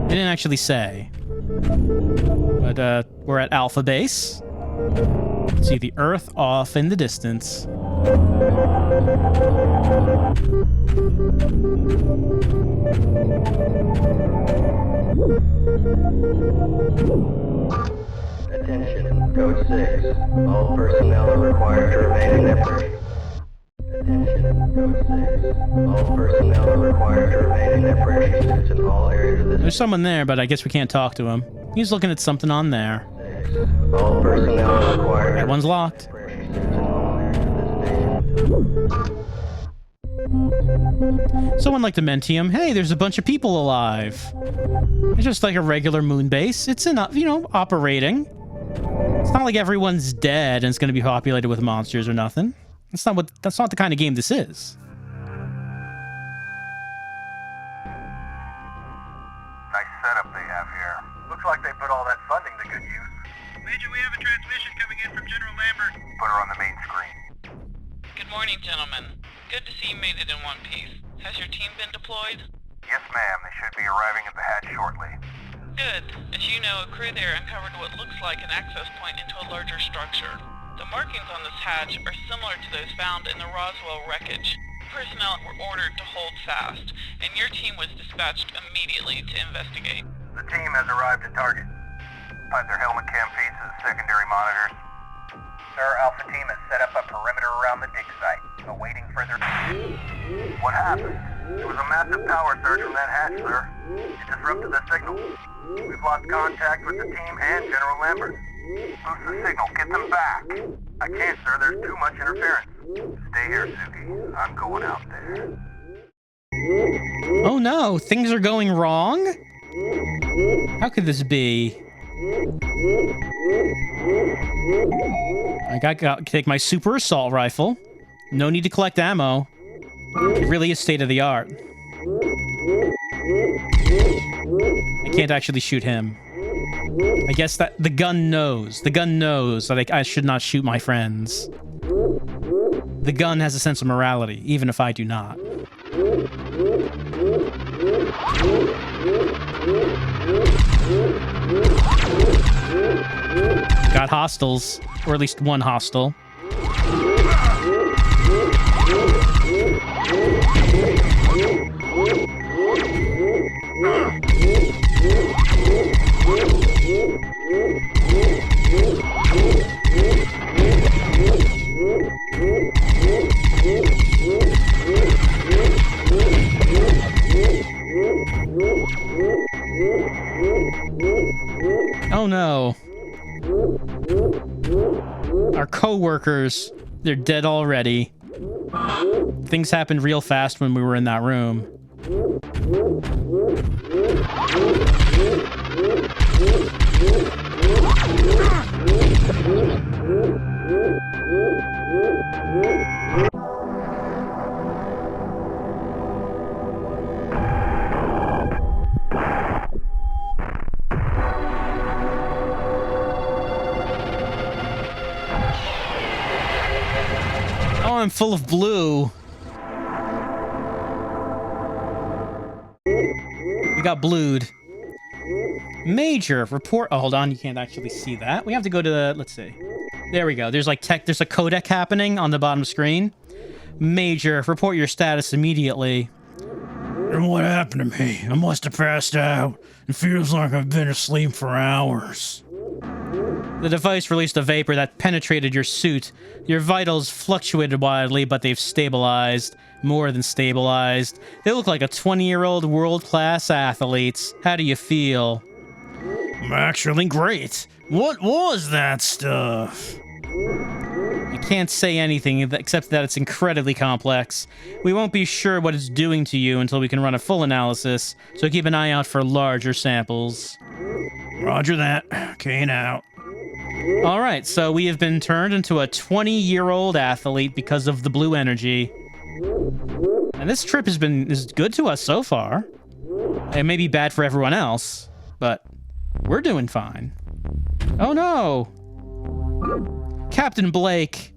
They didn't actually say. But we're at Alpha Base. See the Earth off in the distance. Attention, Attention, Code 6. All personnel are required to remain in their perches. Attention, Code 6. All personnel are required to remain in their parachute suits in all areas of this. There's someone there, but I guess we can't talk to him. He's looking at something on there. All personnel are required That one's locked. to remain in parachute suits in all areas of this station. Someone like Dementium. Hey, there's a bunch of people alive. It's just like a regular moon base. It's enough, you know, operating. It's not like everyone's dead and it's going to be populated with monsters or nothing. That's not the kind of game this is. Nice setup they have here. Looks like they put all that funding to good use. Major, we have a transmission coming in from General Lambert. Put her on the main screen. Good morning, gentlemen. Good to see you made it in one piece. Has your team been deployed? Yes, ma'am. They should be arriving at the hatch shortly. Good. As you know, a crew there uncovered what looks like an access point into a larger structure. The markings on this hatch are similar to those found in the Roswell wreckage. Personnel were ordered to hold fast, and your team was dispatched immediately to investigate. The team has arrived at target. Pipe their helmet cam feeds to the secondary monitors. Sir, Alpha Team has set up a perimeter around the dig site, awaiting further... What happened? It was a massive power surge from that hatch, sir. It disrupted the signal. We've lost contact with the team and General Lambert. Boost the signal. Get them back. I can't, sir. There's too much interference. Stay here, Suki. I'm going out there. Oh no, things are going wrong? How could this be? I got to take my super assault rifle. No need to collect ammo. It really is state of the art. I can't actually shoot him. I guess that the gun knows. The gun knows that I should not shoot my friends. The gun has a sense of morality, even if I do not. Got hostiles, or at least one hostile. Oh no. Our co-workers, they're dead already. Things happened real fast when we were in that room. Oh, I'm full of blue. We got blued. Major report. Oh, hold on. You can't actually see that. We have to go to the. Let's see. There we go. There's like there's a codec happening on the bottom screen. Major, report your status immediately. And what happened to me? I must have passed out. It feels like I've been asleep for hours. The device released a vapor that penetrated your suit. Your vitals fluctuated wildly, but they've stabilized. More than stabilized. They look like a 20-year-old world-class athletes. How do you feel? I'm actually great. What was that stuff? I can't say anything except that it's incredibly complex. We won't be sure what it's doing to you until we can run a full analysis, so keep an eye out for larger samples. Roger that. Kane out. Alright, so we have been turned into a 20-year-old athlete because of the blue energy. And this trip is good to us so far. It may be bad for everyone else, but we're doing fine. Oh no! Captain Blake!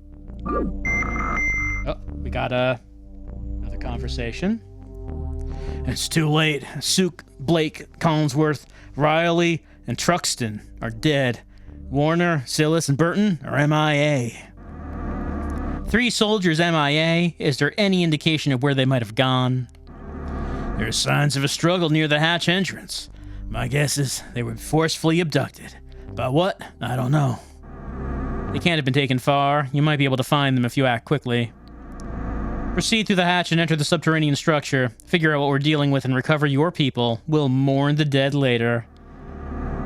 Oh, we got another conversation. It's too late. Sook, Blake, Collinsworth, Riley, and Truxton are dead. Warner, Silas, and Burton are MIA. 3 soldiers MIA. Is there any indication of where they might have gone? There's signs of a struggle near the hatch entrance. My guess is they were forcefully abducted. By what? I don't know. They can't have been taken far. You might be able to find them if you act quickly. Proceed through the hatch and enter the subterranean structure. Figure out what we're dealing with and recover your people. We'll mourn the dead later.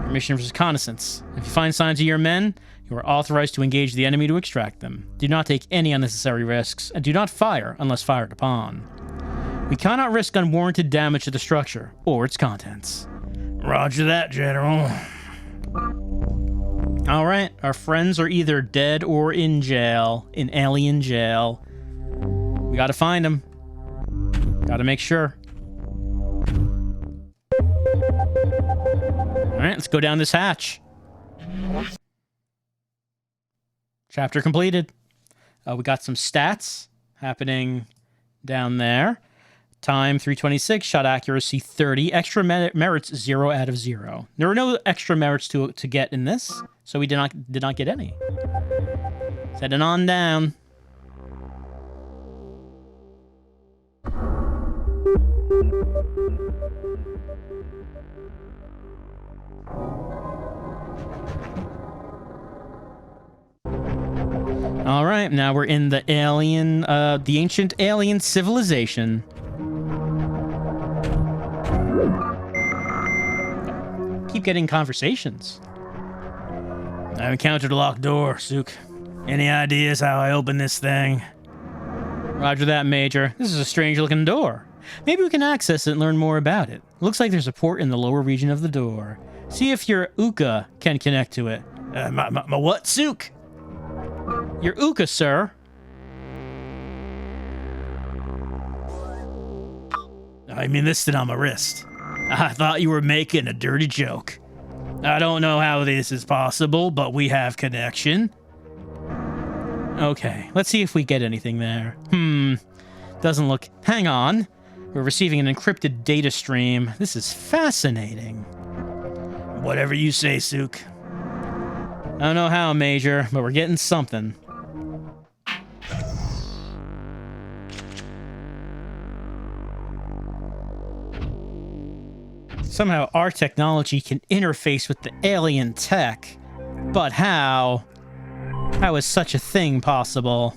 Your mission is reconnaissance. If you find signs of your men, you are authorized to engage the enemy to extract them. Do not take any unnecessary risks, and do not fire unless fired upon. We cannot risk unwarranted damage to the structure or its contents. Roger that, General. All right, our friends are either dead or in jail, in alien jail. We gotta find them. Gotta make sure. All right, let's go down this hatch. Chapter completed. We got some stats happening down there. Time 326, shot accuracy 30, extra merits 0 out of 0. There were no extra merits to get in this, so we did not get any. Heading on down. All right, now we're in the ancient alien civilization. Keep getting conversations. I've encountered a locked door, Sook. Any ideas how I open this thing? Roger that, Major. This is a strange-looking door. Maybe we can access it and learn more about it. Looks like there's a port in the lower region of the door. See if your Uka can connect to it. My what, Sook? Your Uka, sir. I mean, listed on my wrist. I thought you were making a dirty joke. I don't know how this is possible, but we have connection. Okay, let's see if we get anything there. Doesn't look... Hang on. We're receiving an encrypted data stream. This is fascinating. Whatever you say, Sook. I don't know how, Major, but we're getting something. Somehow our technology can interface with the alien tech. But how? How is such a thing possible?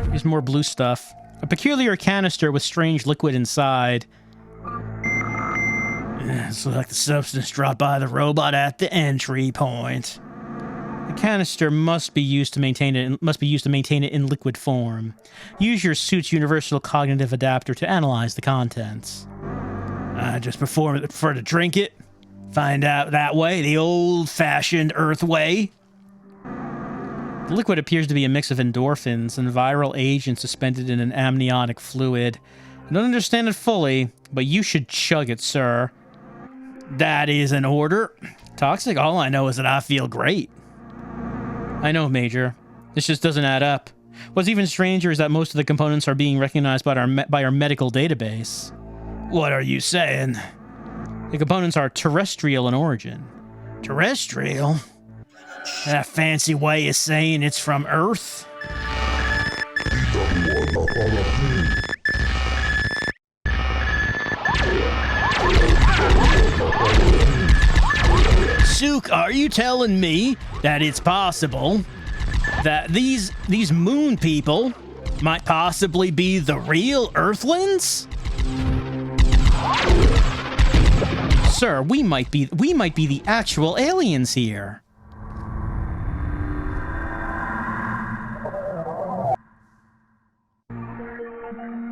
There's more blue stuff. A peculiar canister with strange liquid inside. It's like the substance dropped by the robot at the entry point. The canister must be used to maintain it. In liquid form. Use your suit's universal cognitive adapter to analyze the contents. I just prefer to drink it. Find out that way, the old-fashioned Earth way. The liquid appears to be a mix of endorphins and viral agents suspended in an amniotic fluid. I don't understand it fully, but you should chug it, sir. That is an order. Toxic? All I know is that I feel great. I know, Major. This just doesn't add up. What's even stranger is that most of the components are being recognized by our medical database. What are you saying? The components are terrestrial in origin. Terrestrial? That fancy way of saying it's from Earth? Sook, are you telling me that it's possible that these moon people might possibly be the real Earthlings? Sir, we might be the actual aliens here.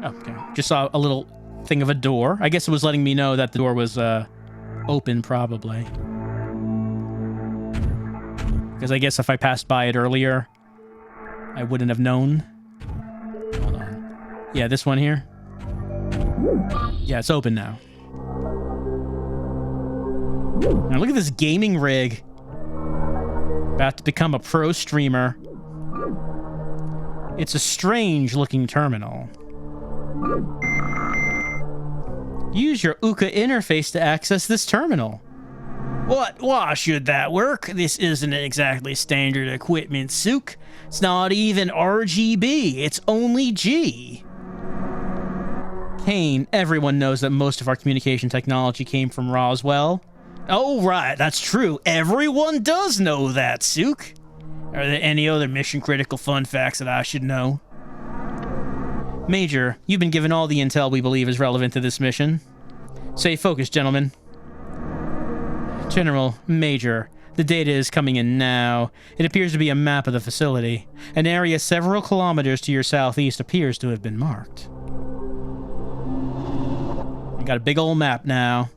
Okay, just saw a little thing of a door. I guess it was letting me know that the door was open, probably. Because I guess if I passed by it earlier, I wouldn't have known. Hold on. Yeah, this one here. Yeah, it's open now. Now look at this gaming rig. About to become a pro streamer. It's a strange looking terminal. Use your Uka interface to access this terminal. Why should that work? This isn't exactly standard equipment, Sook. It's not even RGB, it's only G. Kane, everyone knows that most of our communication technology came from Roswell. Oh, right, that's true. Everyone does know that, Sook. Are there any other mission-critical fun facts that I should know? Major, you've been given all the intel we believe is relevant to this mission. Stay focused, gentlemen. General, Major, the data is coming in now. It appears to be a map of the facility. An area several kilometers to your southeast appears to have been marked. We got a big old map now.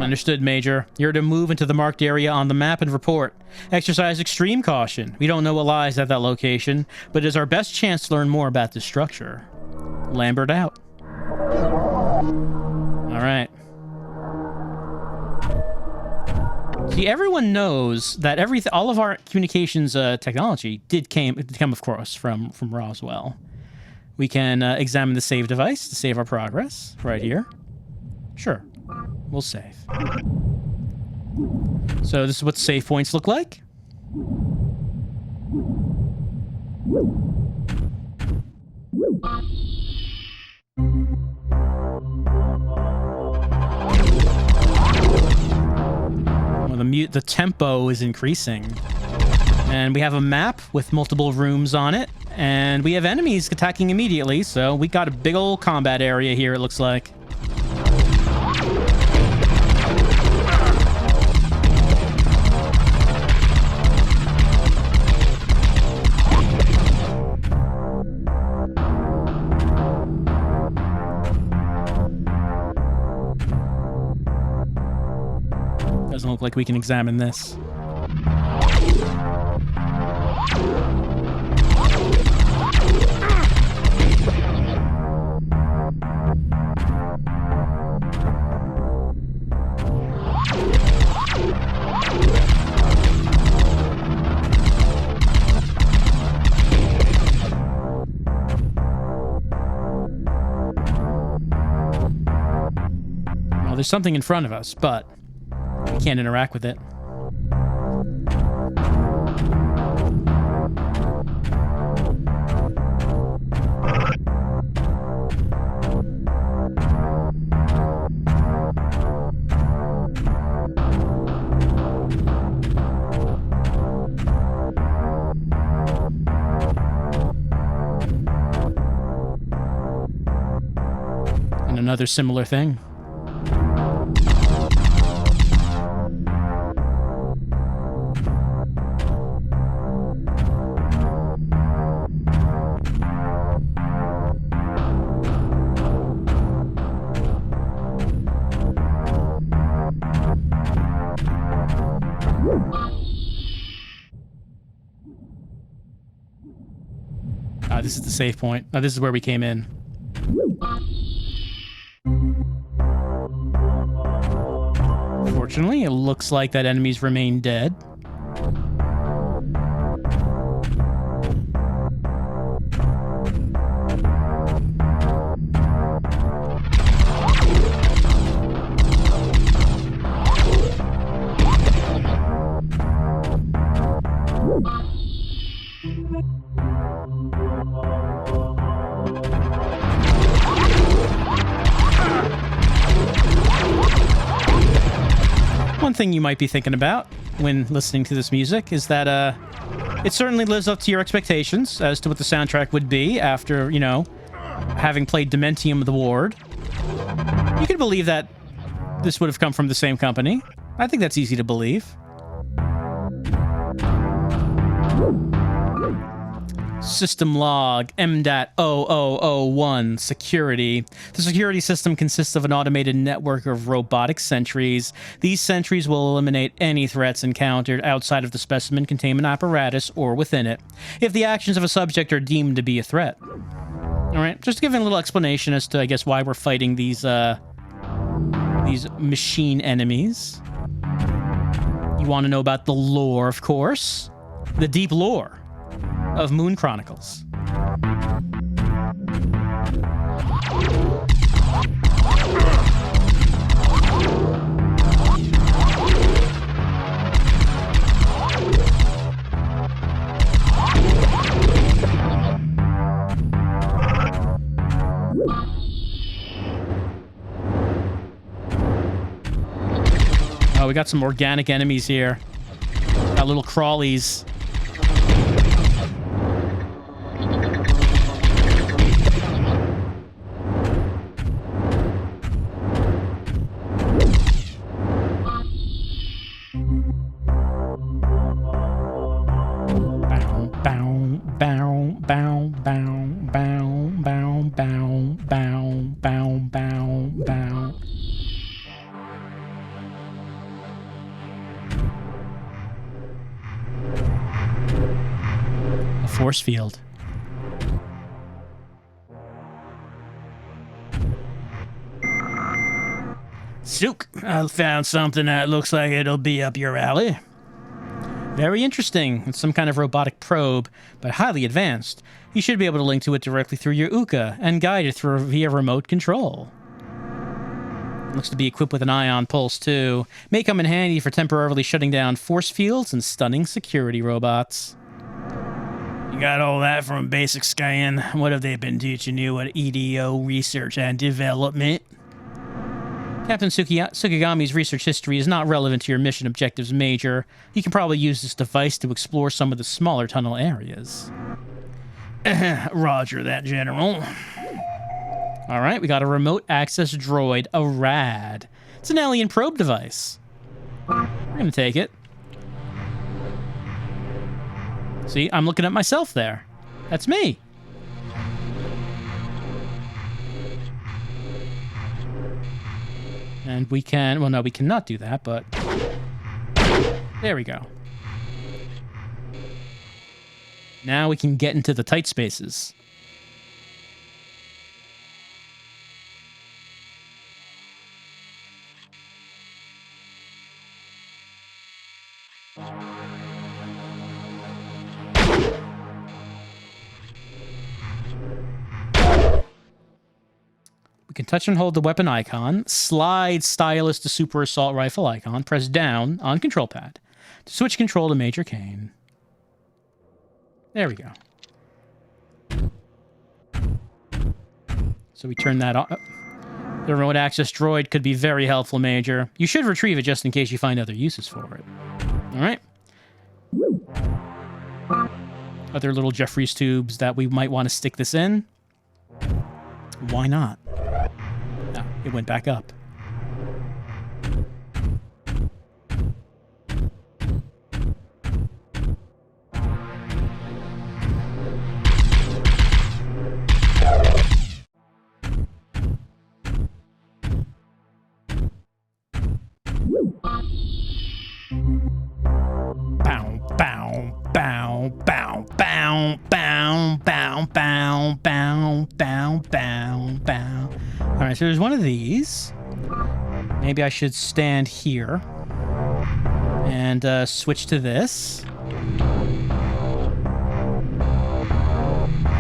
Understood, Major. You're to move into the marked area on the map and report. Exercise extreme caution. We don't know what lies at that location, but it is our best chance to learn more about this structure. Lambert out. Alright. See, everyone knows that all of our communications technology did come, of course, from Roswell. We can examine the save device to save our progress right here. Sure. We'll save. So this is what save points look like. Well, the tempo is increasing. And we have a map with multiple rooms on it. And we have enemies attacking immediately, so we got a big old combat area here, it looks like. Doesn't look like we can examine this. Well, there's something in front of us, but we can't interact with it. And another similar thing. This is the save point. This is where we came in. Fortunately, it looks like that enemies remain dead. One thing you might be thinking about when listening to this music is that it certainly lives up to your expectations as to what the soundtrack would be after, you know, having played Dementium the Ward. You can believe that this would have come from the same company. I think that's easy to believe. System log M.0001 security. The security system consists of an automated network of robotic sentries. These sentries will eliminate any threats encountered outside of the specimen containment apparatus or within it, if the actions of a subject are deemed to be a threat. Alright, just giving a little explanation as to, I guess, why we're fighting these machine enemies. You want to know about the lore, of course. The deep lore of Moon Chronicles. we got some organic enemies here. Got little crawlies. A force field. Sook, I found something that looks like it'll be up your alley. Very interesting. It's some kind of robotic probe, but highly advanced. You should be able to link to it directly through your Uka and guide it through via remote control. Looks to be equipped with an ion pulse, too. May come in handy for temporarily shutting down force fields and stunning security robots. You got all that from a basic scan? What have they been teaching you at EDO Research and Development? Captain Tsukigami's research history is not relevant to your mission objectives, Major. You can probably use this device to explore some of the smaller tunnel areas. Roger that, General. Alright, we got a remote access droid, a RAD. It's an alien probe device. We're gonna take it. See, I'm looking at myself there. That's me. And we can... Well, no, we cannot do that, but... There we go. Now we can get into the tight spaces. We can touch and hold the weapon icon, slide stylus to super assault rifle icon, press down on control pad to switch control to Major Kane. There we go. So we turn that on. The remote access droid could be very helpful, Major. You should retrieve it just in case you find other uses for it. All right. Other little Jeffries tubes that we might want to stick this in. Why not? No, it went back up. Alright, so there's one of these. Maybe I should stand here and switch to this.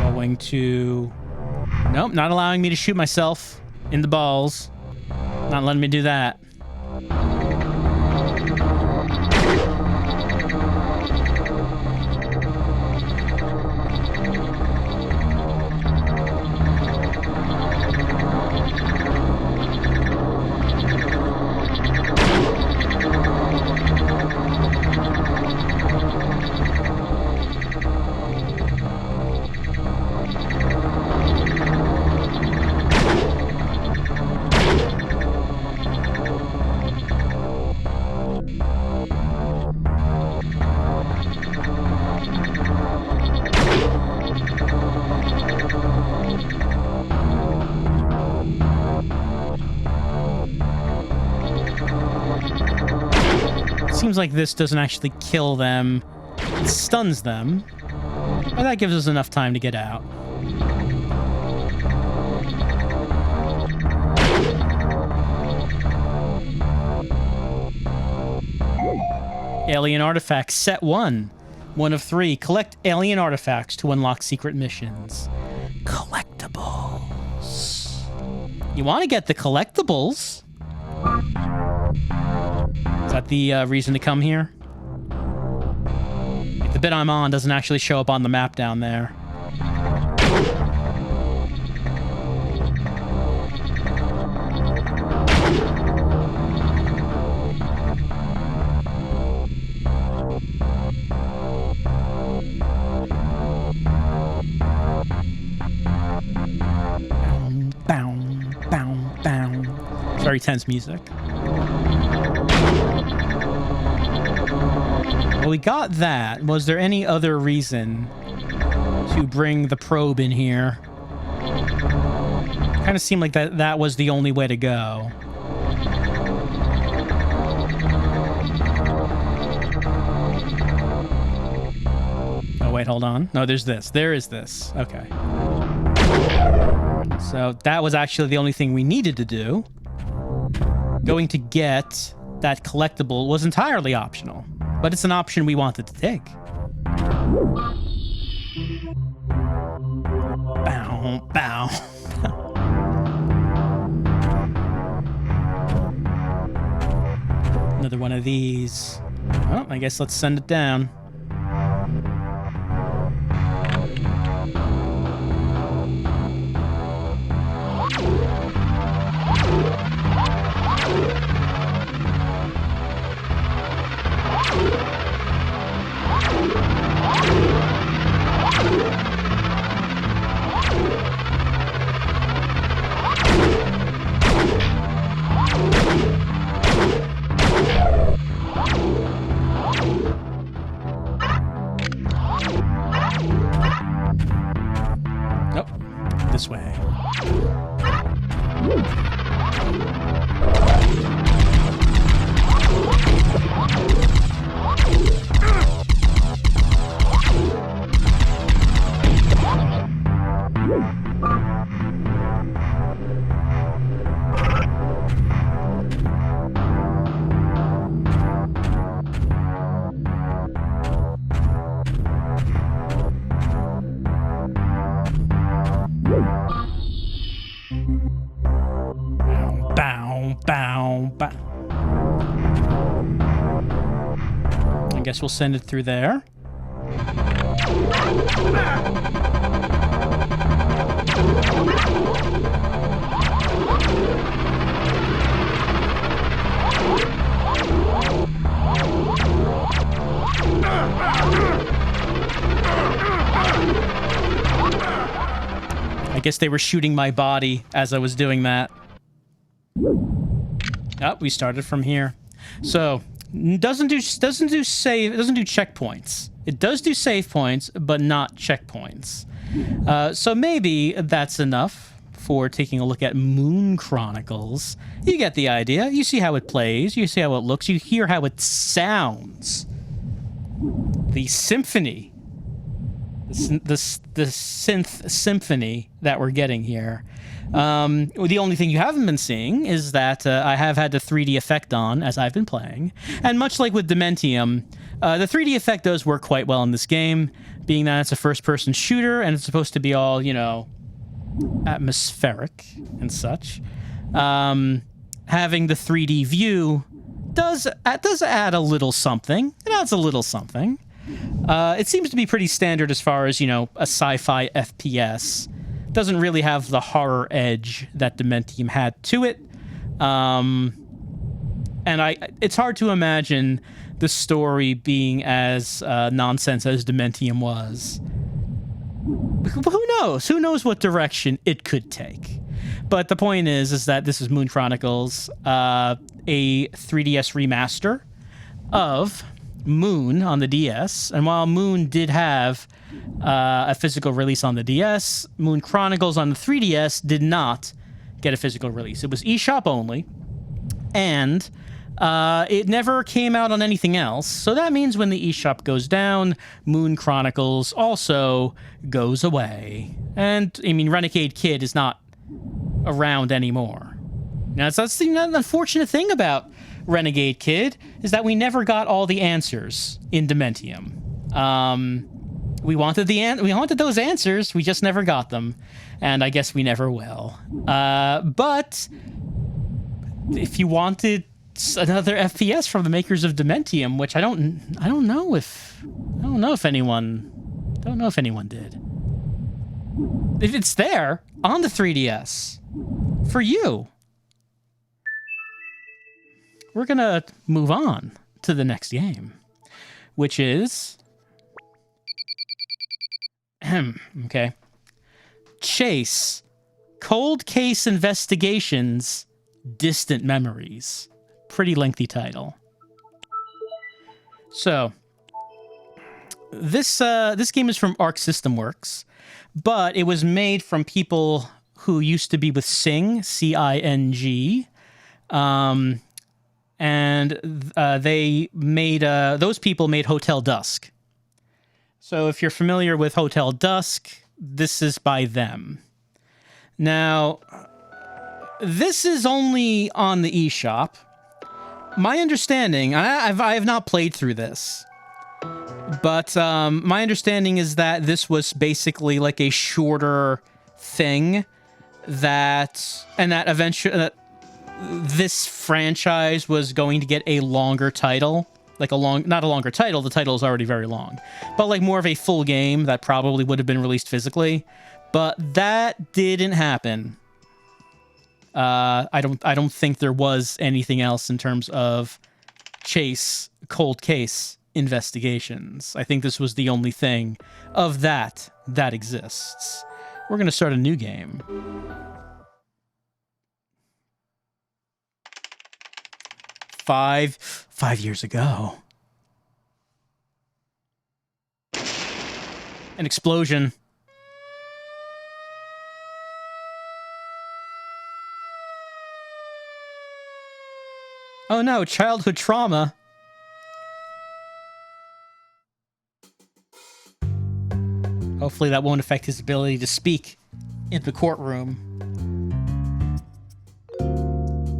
Going to... Nope, not allowing me to shoot myself in the balls. Not letting me do that. Seems like this doesn't actually kill them. It stuns them. But that gives us enough time to get out. Alien artifacts set 1. 1 of 3. Collect alien artifacts to unlock secret missions. Collectibles. You want to get the collectibles. Is that the reason to come here? Like the bit I'm on doesn't actually show up on the map down there. very tense music. Well, we got that. Was there any other reason to bring the probe in here? Kind of seemed like that was the only way to go. Oh, wait, hold on. No, there's this. There is this. Okay. So that was actually the only thing we needed to do. Going to get that collectible was entirely optional, but it's an option we wanted to take. Bow, bow. Another one of these. Well, I guess let's send it down. Nope. This way. I guess we'll send it through there. I guess they were shooting my body as I was doing that. Oh, we started from here. So, doesn't do checkpoints. It does do save points, but not checkpoints. So maybe that's enough for taking a look at Moon Chronicles. You get the idea. You see how it plays. You see how it looks. You hear how it sounds. The symphony. The synth symphony that we're getting here. The only thing you haven't been seeing is that I have had the 3D effect on as I've been playing. And much like with Dementium, the 3D effect does work quite well in this game, being that it's a first-person shooter and it's supposed to be all, you know, atmospheric and such. Having the 3D view does add a little something. It adds a little something. It seems to be pretty standard as far as, you know, a sci-fi FPS. Doesn't really have the horror edge that Dementium had to it. And it's hard to imagine the story being as nonsense as Dementium was. Who knows? Who knows what direction it could take? But the point is that this is Moon Chronicles, a 3DS remaster of Moon on the DS. And while Moon did have a physical release on the DS, Moon Chronicles on the 3DS did not get a physical release. It was eShop only, and it never came out on anything else. So that means when the eShop goes down, Moon Chronicles also goes away. And, I mean, Renegade Kid is not around anymore. Now, that's the unfortunate thing about Renegade Kid, is that we never got all the answers in Dementium. We wanted those answers, we just never got them, and I guess we never will. But if you wanted another FPS from the makers of Dementium, which I don't know if anyone did. If it's there on the 3DS for you, we're gonna move on to the next game, which is okay. Chase Cold Case Investigations Distant Memories. Pretty lengthy title. So, this game is from Arc System Works, but it was made from people who used to be with Sing, C-I-N-G, and they made those people made Hotel Dusk. So if you're familiar with Hotel Dusk, this is by them. Now, this is only on the eShop. My understanding, I have not played through this, but my understanding is that this was basically like a shorter thing that eventually this franchise was going to get a longer title, not a longer title, the title is already very long, but like more of a full game that probably would have been released physically, but that didn't happen. I don't think there was anything else in terms of cold case investigations. I think this was the only thing of that exists. We're going to start a new game. Five years ago. An explosion. Oh no, childhood trauma. Hopefully that won't affect his ability to speak in the courtroom.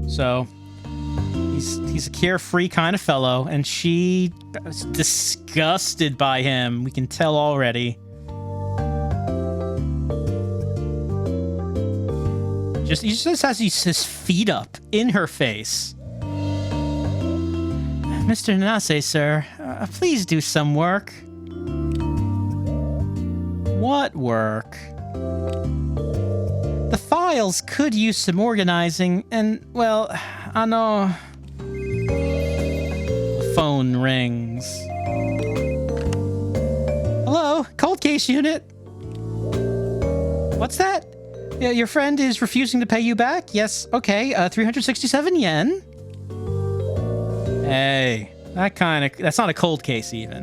So, he's a carefree kind of fellow, and she was disgusted by him. We can tell already. He just has his feet up in her face. Mr. Nanase, sir, please do some work. What work? The files could use some organizing, and, well, I know... The phone rings. Hello, cold case unit. What's that? Yeah, your friend is refusing to pay you back? Yes, okay, 367 yen. Hey, that's not a cold case even.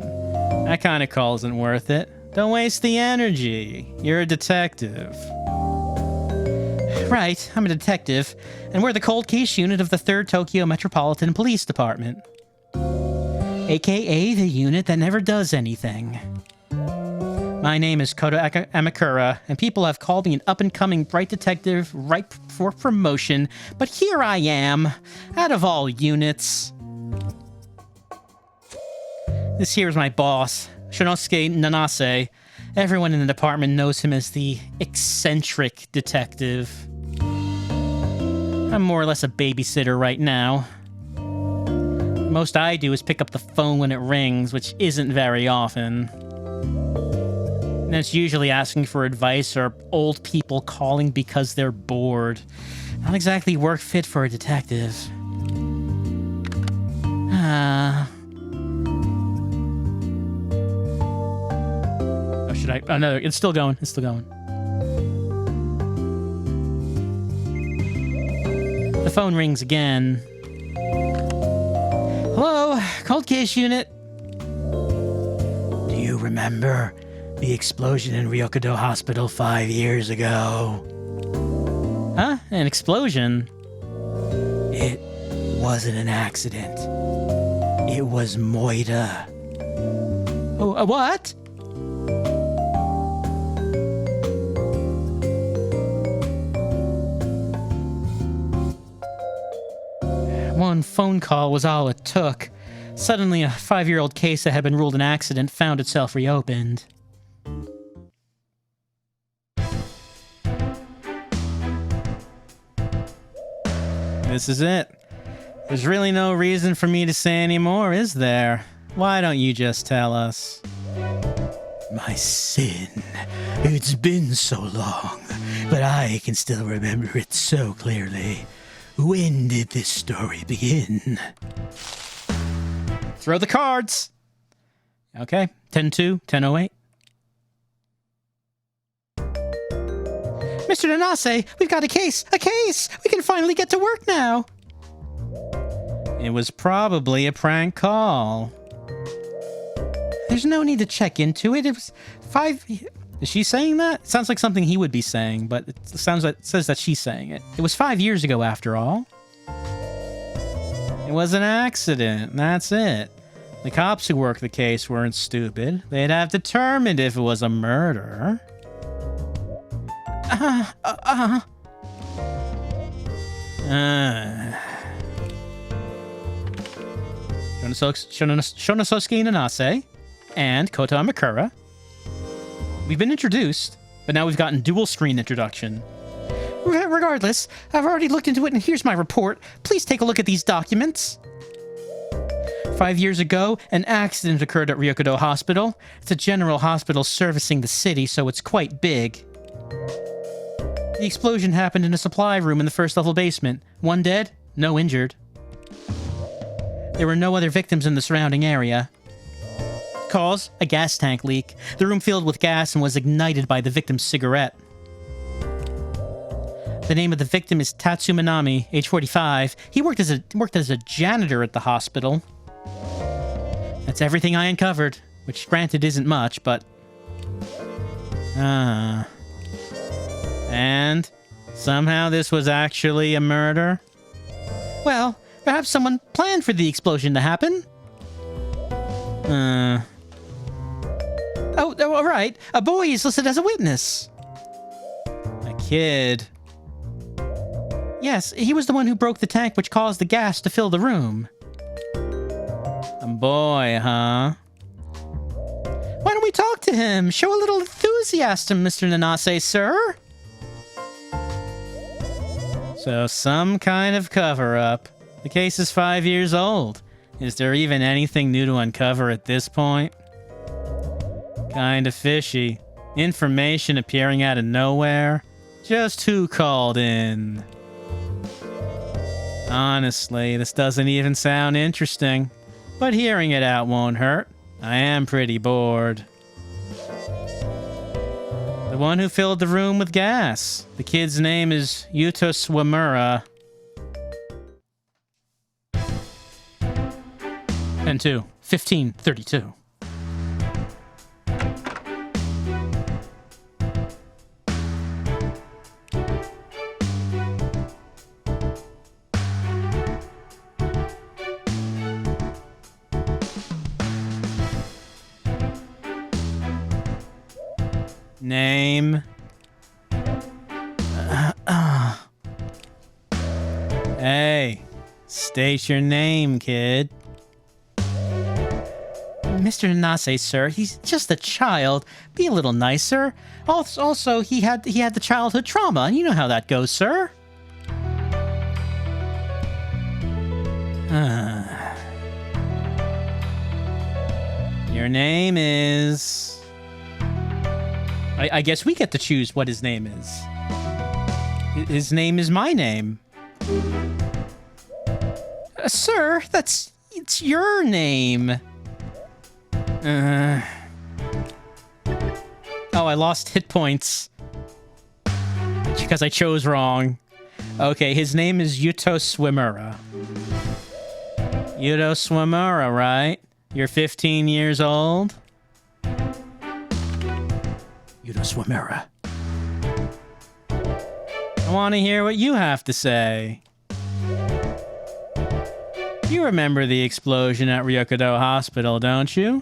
That kind of call isn't worth it. Don't waste the energy. You're a detective. Right, I'm a detective, and we're the cold case unit of the 3rd Tokyo Metropolitan Police Department. AKA the unit that never does anything. My name is Koto Amakura, and people have called me an up-and-coming bright detective ripe for promotion, but here I am, out of all units. This here is my boss, Shinosuke Nanase. Everyone in the department knows him as the eccentric detective. I'm more or less a babysitter right now. Most I do is pick up the phone when it rings, which isn't very often. And it's usually asking for advice or old people calling because they're bored. Not exactly work fit for a detective. Oh, should I? Oh, no, it's still going. It's still going. The phone rings again. Hello, cold case unit. Do you remember the explosion in Ryokudo Hospital 5 years ago? Huh? An explosion? It wasn't an accident. It was Moida. Oh, what? One phone call was all it took. Suddenly, a 5-year-old case that had been ruled an accident found itself reopened. This is it. There's really no reason for me to say any more, is there? Why don't you just tell us? My sin. It's been so long, but I can still remember it so clearly. When did this story begin? Throw the cards! Okay, 10-2, 10-08. Mr. Nanase, we've got a case! A case! We can finally get to work now! It was probably a prank call. There's no need to check into it. It was 5... Is she saying that? It sounds like something he would be saying, but it says that she's saying it. It was 5 years ago, after all. It was an accident. That's it. The cops who worked the case weren't stupid. They'd have determined if it was a murder. Shonosuke Nanase and Kota Amakura. We've been introduced, but now we've gotten dual screen introduction. Regardless, I've already looked into it and here's my report. Please take a look at these documents. 5 years ago, an accident occurred at Ryokudo Hospital. It's a general hospital servicing the city, so it's quite big. The explosion happened in a supply room in the first level basement. 1 dead, no injured. There were no other victims in the surrounding area. Cause? A gas tank leak. The room filled with gas and was ignited by the victim's cigarette. The name of the victim is Tatsu Minami, age 45. He worked as a janitor at the hospital. That's everything I uncovered, which granted isn't much, but... And somehow this was actually a murder? Well, perhaps someone planned for the explosion to happen. Oh, all right. A boy is listed as a witness. A kid. Yes, he was the one who broke the tank which caused the gas to fill the room. A boy, huh? Why don't we talk to him? Show a little enthusiasm, Mr. Nanase, sir. So some kind of cover-up. The case is 5 years old. Is there even anything new to uncover at this point? Kinda fishy. Information appearing out of nowhere. Just who called in? Honestly, this doesn't even sound interesting. But hearing it out won't hurt. I am pretty bored. The one who filled the room with gas. The kid's name is Yuto Swamura. N2, 1532. Name. Hey, state your name, kid. Mr. Nanase, sir, he's just a child. Be a little nicer. Also, he had the childhood trauma, and you know how that goes, sir. Your name is... I guess we get to choose what his name is. His name is my name. Sir, it's your name. Oh, I lost hit points. Because I chose wrong. Okay, his name is Yuto Swimura. Yuto Swimura, right? You're 15 years old? Yuto Swimura. I want to hear what you have to say. You remember the explosion at Ryokudo Hospital, don't you?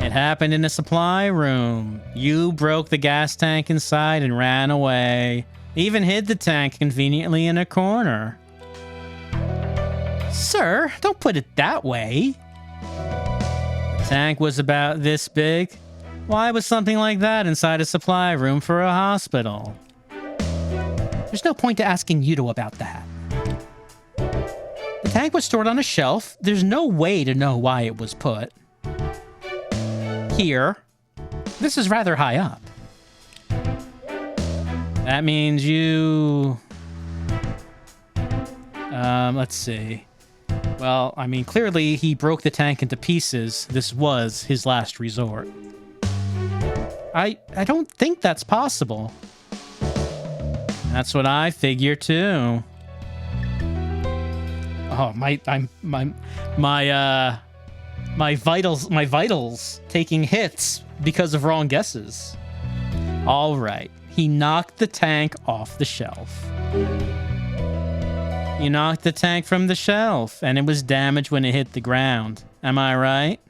It happened in a supply room. You broke the gas tank inside and ran away. Even hid the tank conveniently in a corner. Sir, don't put it that way. The tank was about this big. Why was something like that inside a supply room for a hospital? There's no point to asking Yuto about that. The tank was stored on a shelf. There's no way to know why it was put. Here. This is rather high up. That means you... let's see. Well, I mean, clearly he broke the tank into pieces. This was his last resort. I don't think that's possible. That's what I figure too. Oh, my vitals taking hits because of wrong guesses. All right. He knocked the tank off the shelf. You knocked the tank from the shelf, and it was damaged when it hit the ground. Am I right?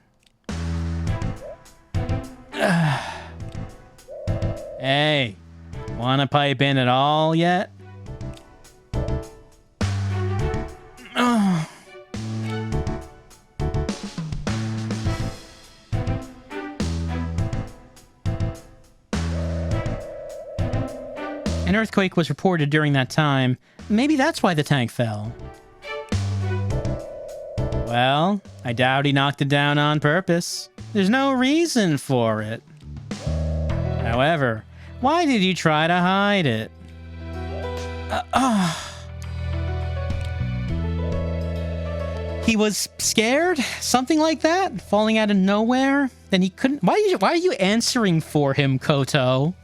Hey, wanna pipe in at all yet? An earthquake was reported during that time. Maybe that's why the tank fell. Well, I doubt he knocked it down on purpose. There's no reason for it. However, why did you try to hide it? He was scared? Something like that? Falling out of nowhere? Then he couldn't... Why are you answering for him, Koto?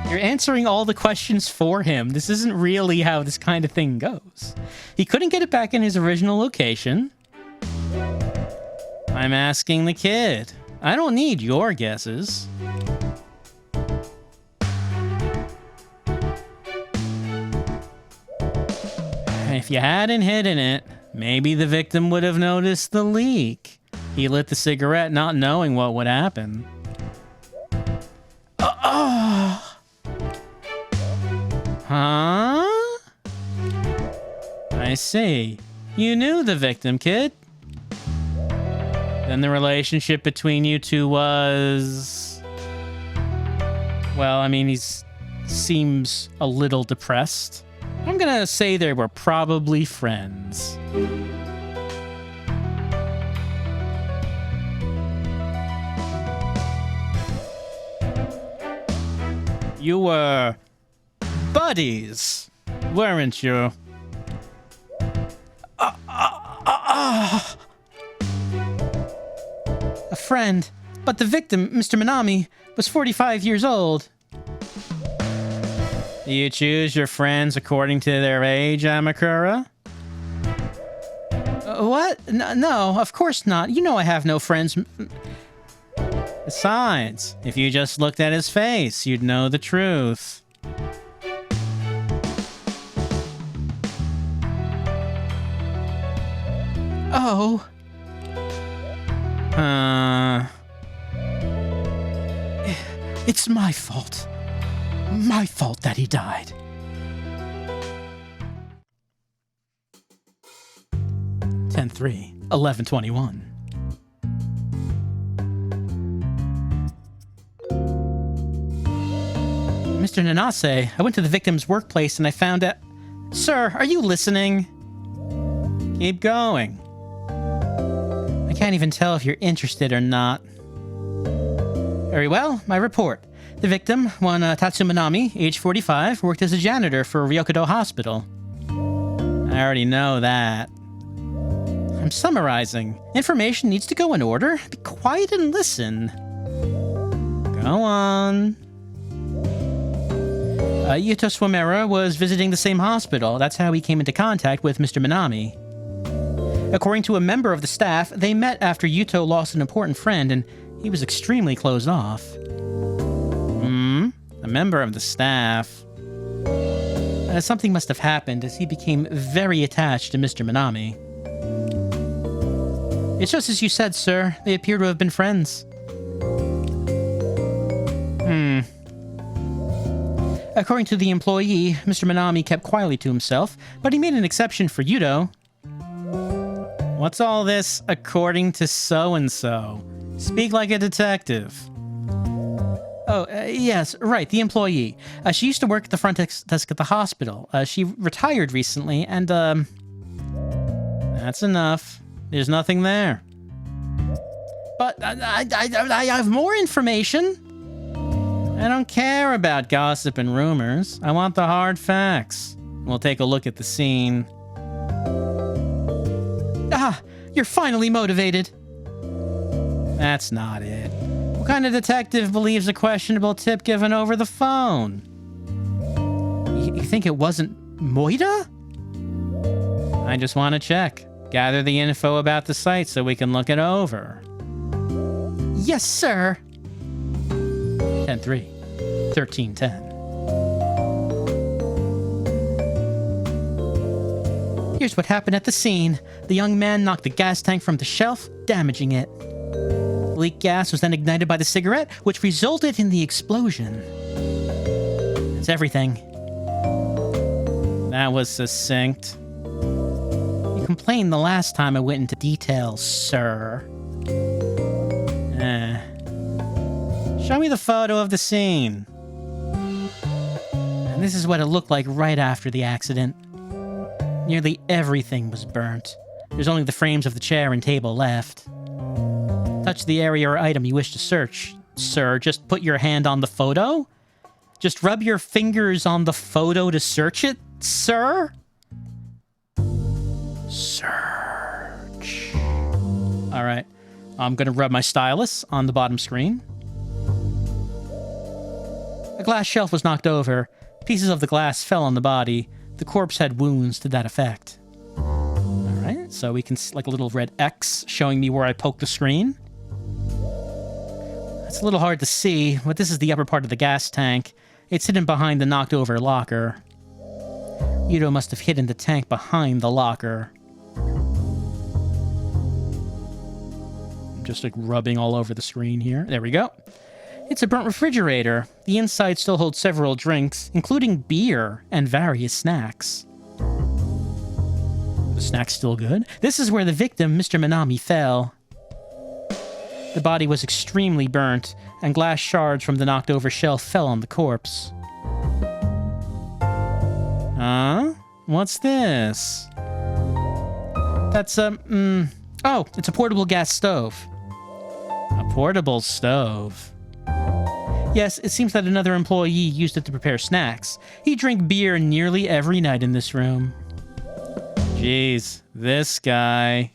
You're answering all the questions for him. This isn't really how this kind of thing goes. He couldn't get it back in his original location. I'm asking the kid. I don't need your guesses. If you hadn't hidden it, maybe the victim would have noticed the leak. He lit the cigarette not knowing what would happen. Huh? I see. You knew the victim, kid. Then the relationship between you two was... Well, I mean, he seems a little depressed. I'm gonna say they were probably friends. You were... buddies, weren't you? A friend, but the victim, Mr. Minami, was 45 years old. Do you choose your friends according to their age, Amakura? What? No, of course not. You know I have no friends. Besides, if you just looked at his face, you'd know the truth. Oh. It's my fault. My fault that he died. (10-3, 11-21). Mr. Nanase, I went to the victim's workplace and I found out... Sir, are you listening? Keep going. I can't even tell if you're interested or not. Very well, my report. The victim, one Tatsu Minami, age 45, worked as a janitor for Ryokudo Hospital. I already know that. I'm summarizing. Information needs to go in order. Be quiet and listen. Go on. Yuto Swamera was visiting the same hospital. That's how he came into contact with Mr. Minami. According to a member of the staff, they met after Yuto lost an important friend, and he was extremely closed off. A member of the staff. Something must have happened, as he became very attached to Mr. Minami. It's just as you said, sir. They appear to have been friends. According to the employee, Mr. Minami kept quietly to himself, but he made an exception for Yuto. What's all this, according to so-and-so? Speak like a detective. Oh, yes, right, the employee. She used to work at the front desk at the hospital. She retired recently, and, that's enough. There's nothing there. But I have more information. I don't care about gossip and rumors. I want the hard facts. We'll take a look at the scene. You're finally motivated. That's not it. What kind of detective believes a questionable tip given over the phone? You think it wasn't Moida? I just want to check. Gather the info about the site so we can look it over. Yes, sir. 10-3. 13-10. Here's what happened at the scene. The young man knocked the gas tank from the shelf, damaging it. Leak gas was then ignited by the cigarette, which resulted in the explosion. That's everything. That was succinct. You complained the last time I went into details, sir. Show me the photo of the scene. And this is what it looked like right after the accident. Nearly everything was burnt. There's only the frames of the chair and table left. Touch the area or item you wish to search. Sir, just put your hand on the photo? Just rub your fingers on the photo to search it, sir? Search. All right. I'm going to rub my stylus on the bottom screen. A glass shelf was knocked over. Pieces of the glass fell on the body. The corpse had wounds to that effect. All right, so we can see like a little red X showing me where I poked the screen. It's a little hard to see, but this is the upper part of the gas tank. It's hidden behind the knocked over locker. Yuto must have hidden the tank behind the locker. I'm just like rubbing all over the screen here. There we go. It's a burnt refrigerator. The inside still holds several drinks, including beer and various snacks. The snack's still good. This is where the victim, Mr. Minami, fell. The body was extremely burnt, and glass shards from the knocked-over shelf fell on the corpse. Huh? What's this? That's, oh, it's a portable gas stove. A portable stove. Yes, it seems that another employee used it to prepare snacks. He drank beer nearly every night in this room. Jeez, this guy.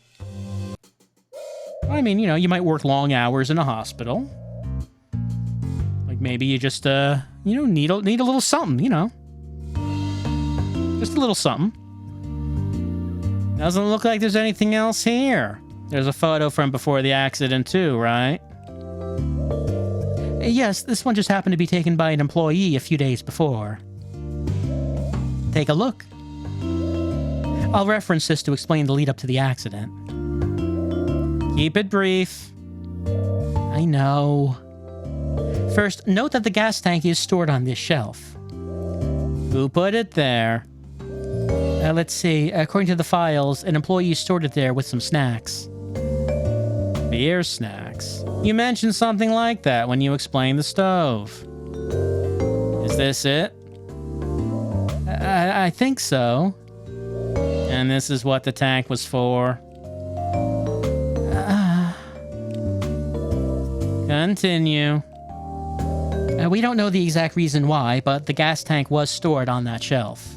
I mean, you know, you might work long hours in a hospital. Like maybe you just, need a little something, you know. Just a little something. Doesn't look like there's anything else here. There's a photo from before the accident too, right? Yes, this one just happened to be taken by an employee a few days before. Take a look. I'll reference this to explain the lead up to the accident. Keep it brief. I know. First, note that the gas tank is stored on this shelf. Who put it there? Let's see. According to the files, an employee stored it there with some snacks. Beer snacks. You mentioned something like that when you explained the stove. Is this it? I think so. And this is what the tank was for. Continue. We don't know the exact reason why, but the gas tank was stored on that shelf.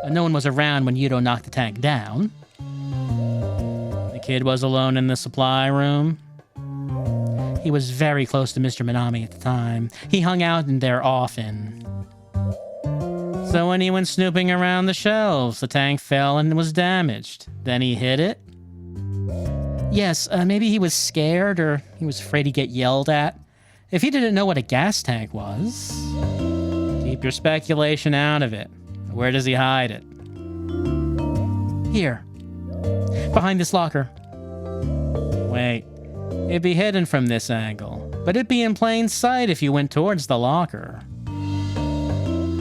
No one was around when Yuto knocked the tank down. The kid was alone in the supply room. He was very close to Mr. Minami at the time. He hung out in there often. So when he went snooping around the shelves, the tank fell and was damaged. Then he hid it? Yes, maybe he was scared or he was afraid he'd get yelled at. If he didn't know what a gas tank was... Keep your speculation out of it. Where does he hide it? Here. Behind this locker. Wait. It'd be hidden from this angle, but it'd be in plain sight if you went towards the locker.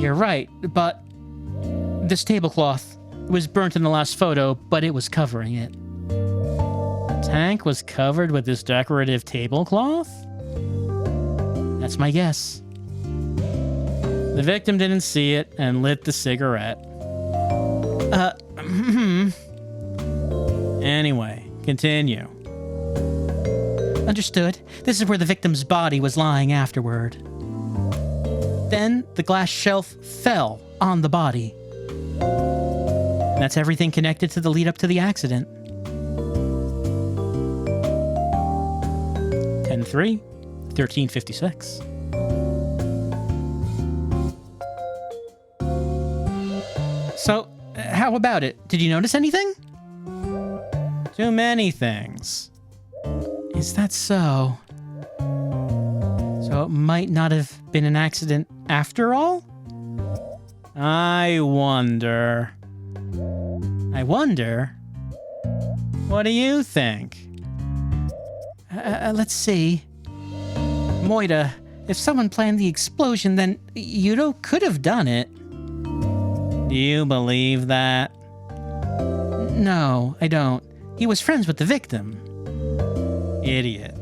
You're right, but... This tablecloth was burnt in the last photo, but it was covering it. The tank was covered with this decorative tablecloth? That's my guess. The victim didn't see it and lit the cigarette. Anyway, continue. Understood. This is where the victim's body was lying afterward. Then, the glass shelf fell on the body. That's everything connected to the lead up to the accident. 10-3, 1356. So, how about it? Did you notice anything? Too many things. Is that so? So it might not have been an accident after all? I wonder. What do you think? Let's see. Moira, if someone planned the explosion, then Yudo could have done it. Do you believe that? No, I don't. He was friends with the victim. Idiot.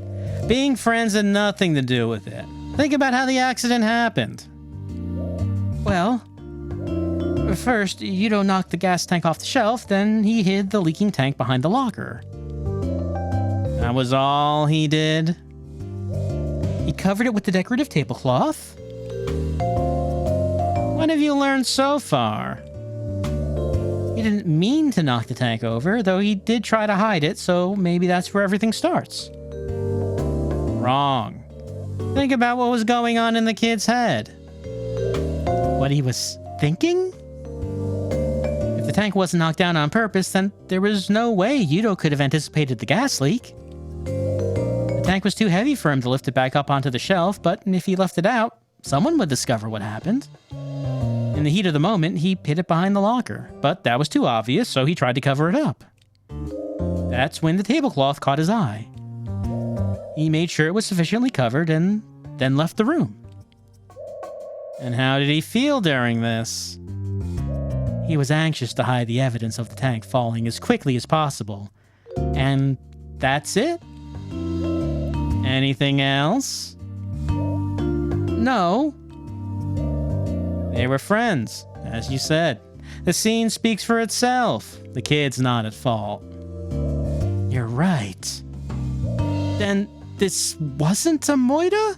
Being friends had nothing to do with it. Think about how the accident happened. Well, first, Yudo knocked the gas tank off the shelf, then he hid the leaking tank behind the locker. That was all he did? He covered it with the decorative tablecloth? What have you learned so far? He didn't mean to knock the tank over, though he did try to hide it, so maybe that's where everything starts. Wrong. Think about what was going on in the kid's head. What he was thinking? If the tank wasn't knocked down on purpose, then there was no way Yudo could have anticipated the gas leak. The tank was too heavy for him to lift it back up onto the shelf, but if he left it out, someone would discover what happened. In the heat of the moment, he hid it behind the locker, but that was too obvious, so he tried to cover it up. That's when the tablecloth caught his eye. He made sure it was sufficiently covered and then left the room. And how did he feel during this? He was anxious to hide the evidence of the tank falling as quickly as possible. And that's it? Anything else? No. They were friends, as you said. The scene speaks for itself. The kid's not at fault. You're right. Then this wasn't a Moira?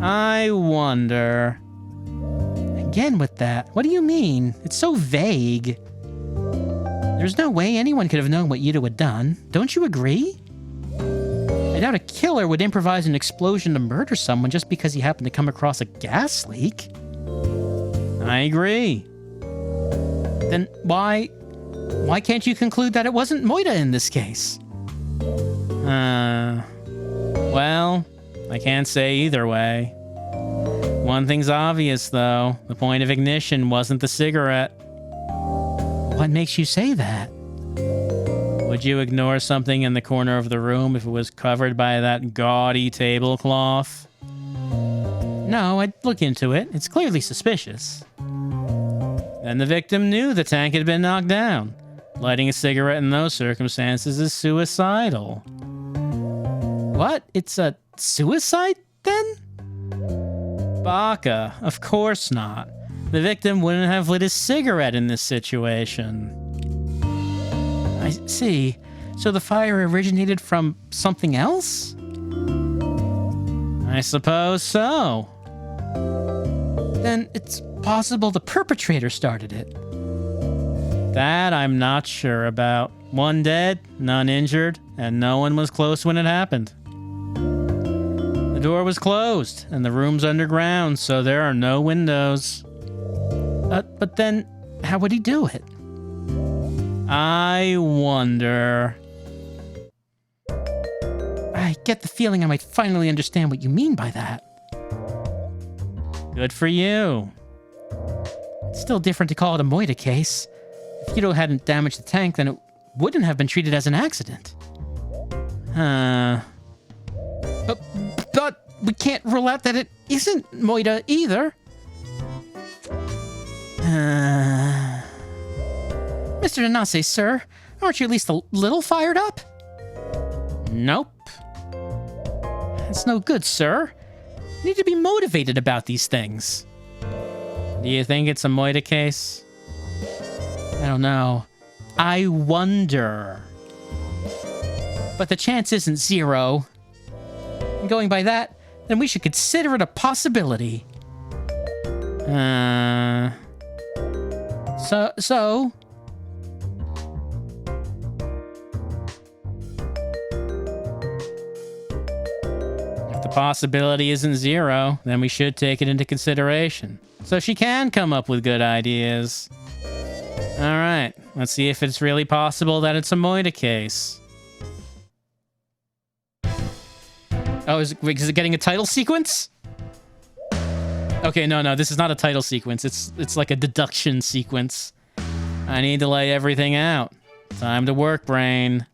I wonder. Again with that. What do you mean? It's so vague. There's no way anyone could have known what Yudo had done. Don't you agree? I doubt a killer would improvise an explosion to murder someone just because he happened to come across a gas leak. I agree. Then why can't you conclude that it wasn't Moira in this case? Well, I can't say either way. One thing's obvious, though. The point of ignition wasn't the cigarette. What makes you say that? Would you ignore something in the corner of the room if it was covered by that gaudy tablecloth? No, I'd look into it. It's clearly suspicious. Then the victim knew the tank had been knocked down. Lighting a cigarette in those circumstances is suicidal. What? It's a suicide, then? Baka, of course not. The victim wouldn't have lit his cigarette in this situation. I see. So the fire originated from something else? I suppose so. Then it's possible the perpetrator started it. That I'm not sure about. One dead, none injured, and no one was close when it happened. The door was closed, and the room's underground, so there are no windows. But then, how would he do it? I wonder. I get the feeling I might finally understand what you mean by that. Good for you. It's still different to call it a Moira case. If Yudo hadn't damaged the tank, then it wouldn't have been treated as an accident. But we can't rule out that it isn't Moira either. Mr. Nanase, sir, aren't you at least a little fired up? Nope. That's no good, sir. You need to be motivated about these things. Do you think it's a Moira case? I don't know. I wonder. But the chance isn't zero. And going by that, then we should consider it a possibility. So... If the possibility isn't zero, then we should take it into consideration. So she can come up with good ideas. Alright, let's see if it's really possible that it's a Moida case. Oh, is it getting a title sequence? Okay, no, this is not a title sequence. It's like a deduction sequence. I need to lay everything out. Time to work, brain.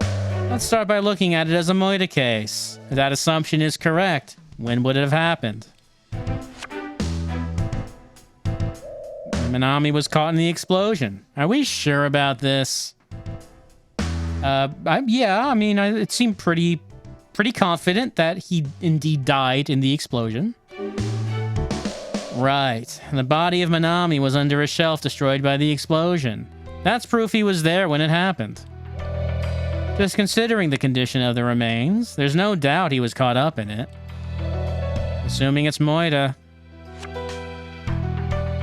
Let's start by looking at it as a Moida case. If that assumption is correct, when would it have happened? Minami was caught in the explosion. Are we sure about this? It seemed pretty confident that he indeed died in the explosion. Right. The body of Minami was under a shelf destroyed by the explosion. That's proof he was there when it happened. Just considering the condition of the remains, there's no doubt he was caught up in it. Assuming it's Moida.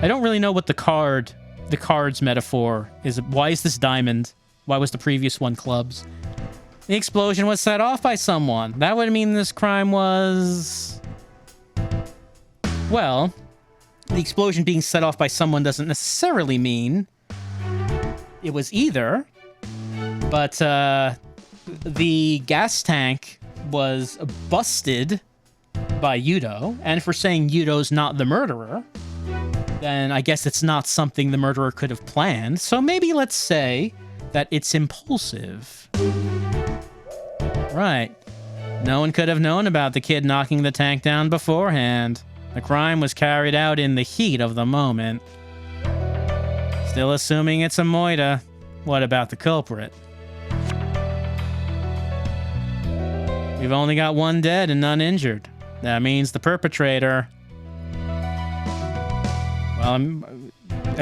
I don't really know what the cards metaphor is. Why is this diamond? Why was the previous one clubs? The explosion was set off by someone. That would mean this crime was... Well, the explosion being set off by someone doesn't necessarily mean it was either. But the gas tank was busted by Yudo. And if we're saying Yudo's not the murderer, then I guess it's not something the murderer could have planned. So maybe let's say that it's impulsive. Right. No one could have known about the kid knocking the tank down beforehand. The crime was carried out in the heat of the moment. Still assuming it's a Moida. What about the culprit? We've only got one dead and none injured. That means the perpetrator... Well,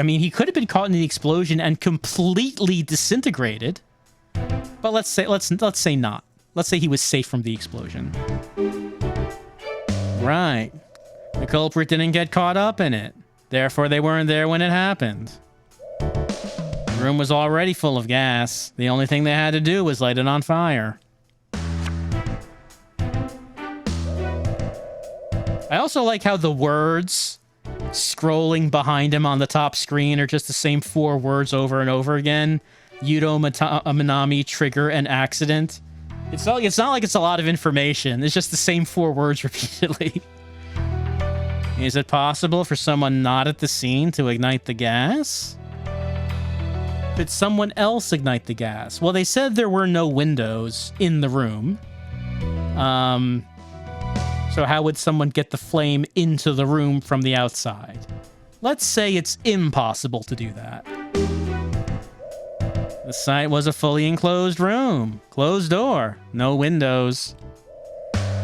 he could have been caught in the explosion and completely disintegrated. But let's say not. Let's say he was safe from the explosion. Right. The culprit didn't get caught up in it. Therefore, they weren't there when it happened. The room was already full of gas. The only thing they had to do was light it on fire. I also like how the words scrolling behind him on the top screen are just the same 4 words over and over again. Yudo Minami, trigger, and accident. It's not like it's a lot of information. It's just the same 4 words repeatedly. Is it possible for someone not at the scene to ignite the gas? Did someone else ignite the gas? Well, they said there were no windows in the room. So how would someone get the flame into the room from the outside? Let's say it's impossible to do that. The site was a fully enclosed room. Closed door. No windows.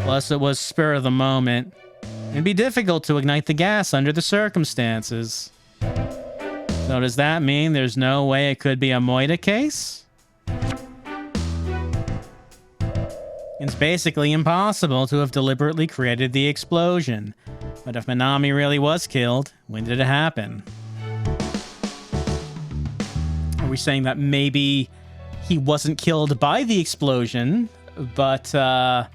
Plus, it was spur of the moment. It'd be difficult to ignite the gas under the circumstances. So does that mean there's no way it could be a Moida case? It's basically impossible to have deliberately created the explosion. But if Minami really was killed, when did it happen? Are we saying that maybe he wasn't killed by the explosion, but, well,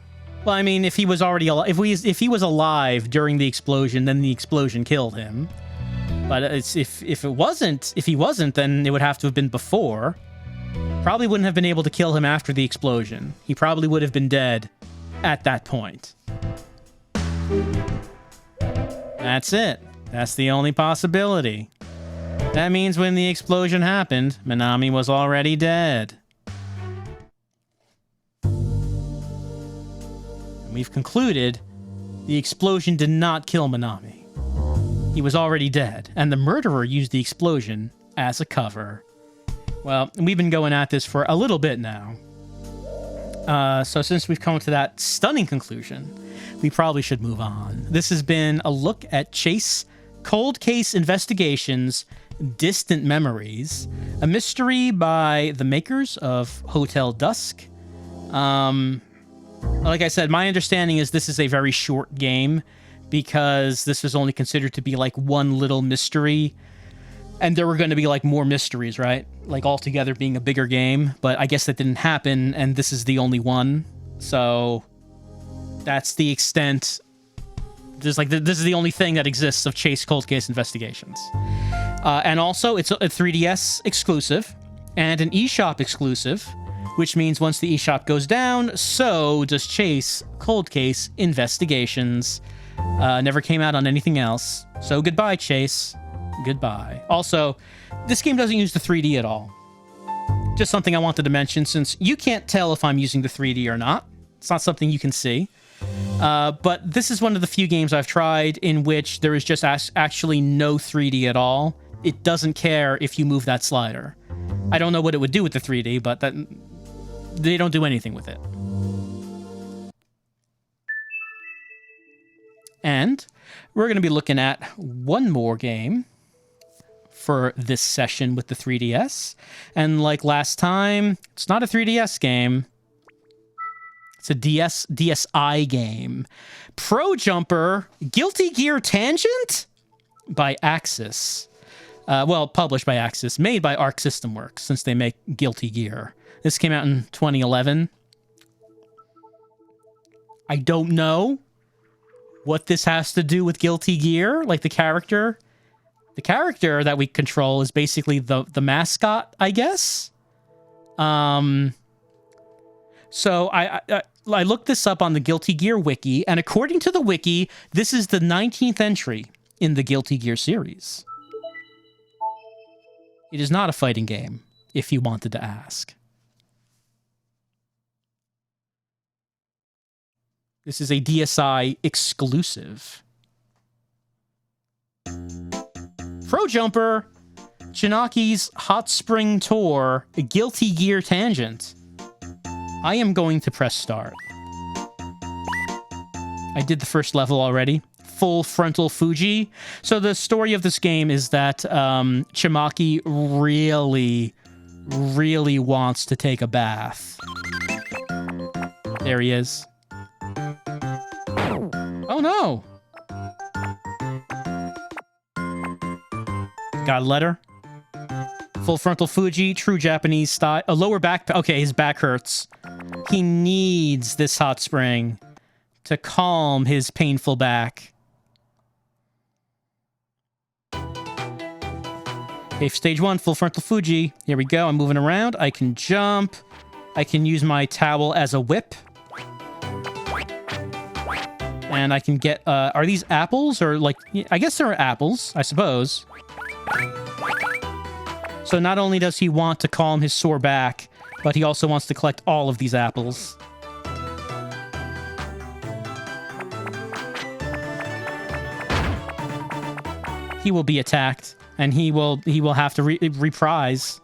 I mean, if he was already alive, if he was alive during the explosion, then the explosion killed him. But if he wasn't, then it would have to have been before. Probably wouldn't have been able to kill him after the explosion. He probably would have been dead at that point. That's it. That's the only possibility. That means when the explosion happened, Minami was already dead. And we've concluded the explosion did not kill Minami. He was already dead, and the murderer used the explosion as a cover. Well, we've been going at this for a little bit now. So since we've come to that stunning conclusion, we probably should move on. This has been a look at Chase Cold Case Investigations, Distant Memories, a mystery by the makers of Hotel Dusk. Like I said, my understanding is this is a very short game because this was only considered to be like one little mystery. And there were going to be like more mysteries, right? Like altogether being a bigger game, but I guess that didn't happen, and this is the only one. So That's the extent. This is the only thing that exists of Chase Cold Case Investigations. And also, it's a 3DS exclusive and an eShop exclusive, which means once the eShop goes down, so does Chase Cold Case Investigations. Never came out on anything else. So goodbye, Chase. Goodbye. Also, this game doesn't use the 3D at all. Just something I wanted to mention, since you can't tell if I'm using the 3D or not. It's not something you can see. But this is one of the few games I've tried in which there is just actually no 3D at all. It doesn't care if you move that slider. I don't know what it would do with the 3D, but they don't do anything with it. And we're going to be looking at one more game for this session with the 3DS. And like last time, it's not a 3DS game. It's a DSi game. Pro Jumper Guilty Gear Tangent by Axis. Well, published by Axis, made by Arc System Works, since they make Guilty Gear. This came out in 2011. I don't know what this has to do with Guilty Gear, like the character. The character that we control is basically the mascot, I guess. So I looked this up on the Guilty Gear wiki, and according to the wiki, this is the 19th entry in the Guilty Gear series. It is not a fighting game, if you wanted to ask. This is a DSi exclusive. Pro Jumper, Chinaki's Hot Spring Tour, Guilty Gear Tangent. I am going to press start. I did the first level already. Full frontal Fuji. So the story of this game is that Chimaki really, really wants to take a bath. There he is. Oh no! Got a letter. Full frontal Fuji, true Japanese style. A lower back. Okay, his back hurts. He needs this hot spring to calm his painful back. Okay, stage 1, full frontal Fuji. Here we go. I'm moving around. I can jump. I can use my towel as a whip. And I can get... are these apples? Or, like... I guess they're apples, I suppose. So not only does he want to calm his sore back, but he also wants to collect all of these apples. He will be attacked, and he will have to reprise.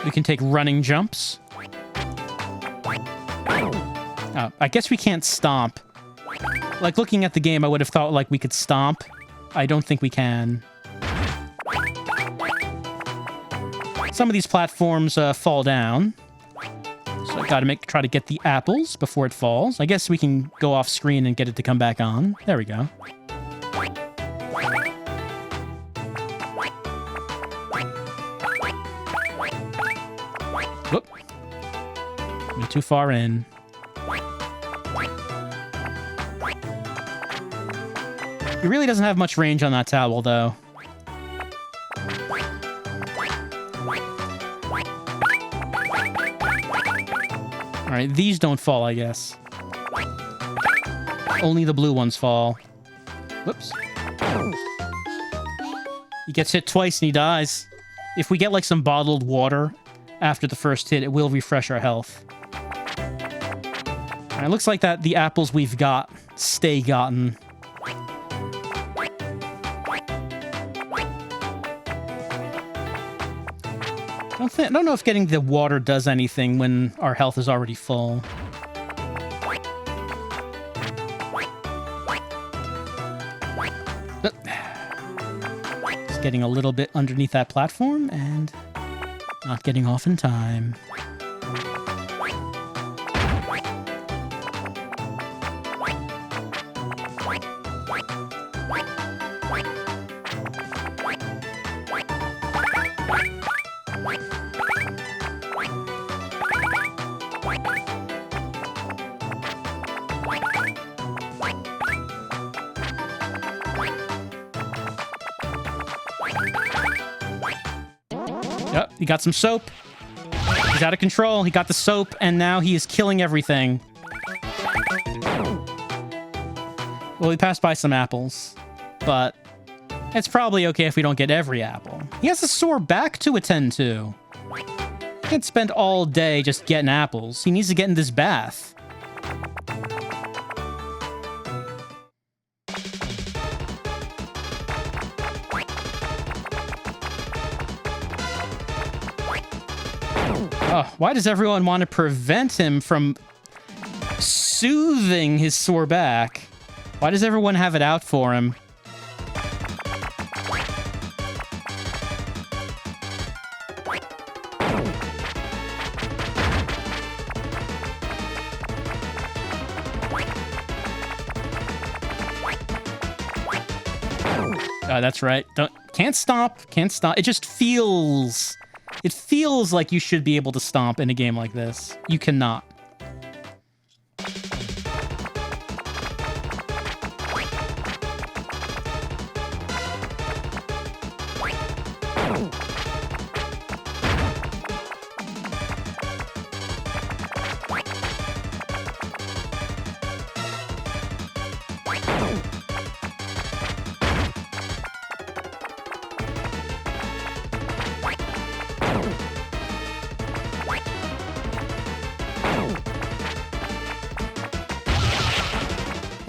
We can take running jumps. Oh, I guess we can't stomp. Like, looking at the game, I would have thought, like, we could stomp. I don't think we can. Some of these platforms fall down. So I gotta try to get the apples before it falls. I guess we can go off screen and get it to come back on. There we go. Whoop. Went too far in. He really doesn't have much range on that towel, though. Alright, these don't fall, I guess. Only the blue ones fall. Whoops. He gets hit twice and he dies. If we get, like, some bottled water after the first hit, it will refresh our health. Alright, it looks like that the apples we've got stay gotten. I don't know if getting the water does anything when our health is already full. Just getting a little bit underneath that platform and not getting off in time. Yep, he got some soap. He's out of control. He got the soap, and now he is killing everything. Well, we passed by some apples, but it's probably okay if we don't get every apple. He has a sore back to attend to. He can't spend all day just getting apples. He needs to get in this bath. Oh, why does everyone want to prevent him from soothing his sore back? Why does everyone have it out for him? Oh, that's right. Can't stop. It just feels... It feels like you should be able to stomp in a game like this. You cannot.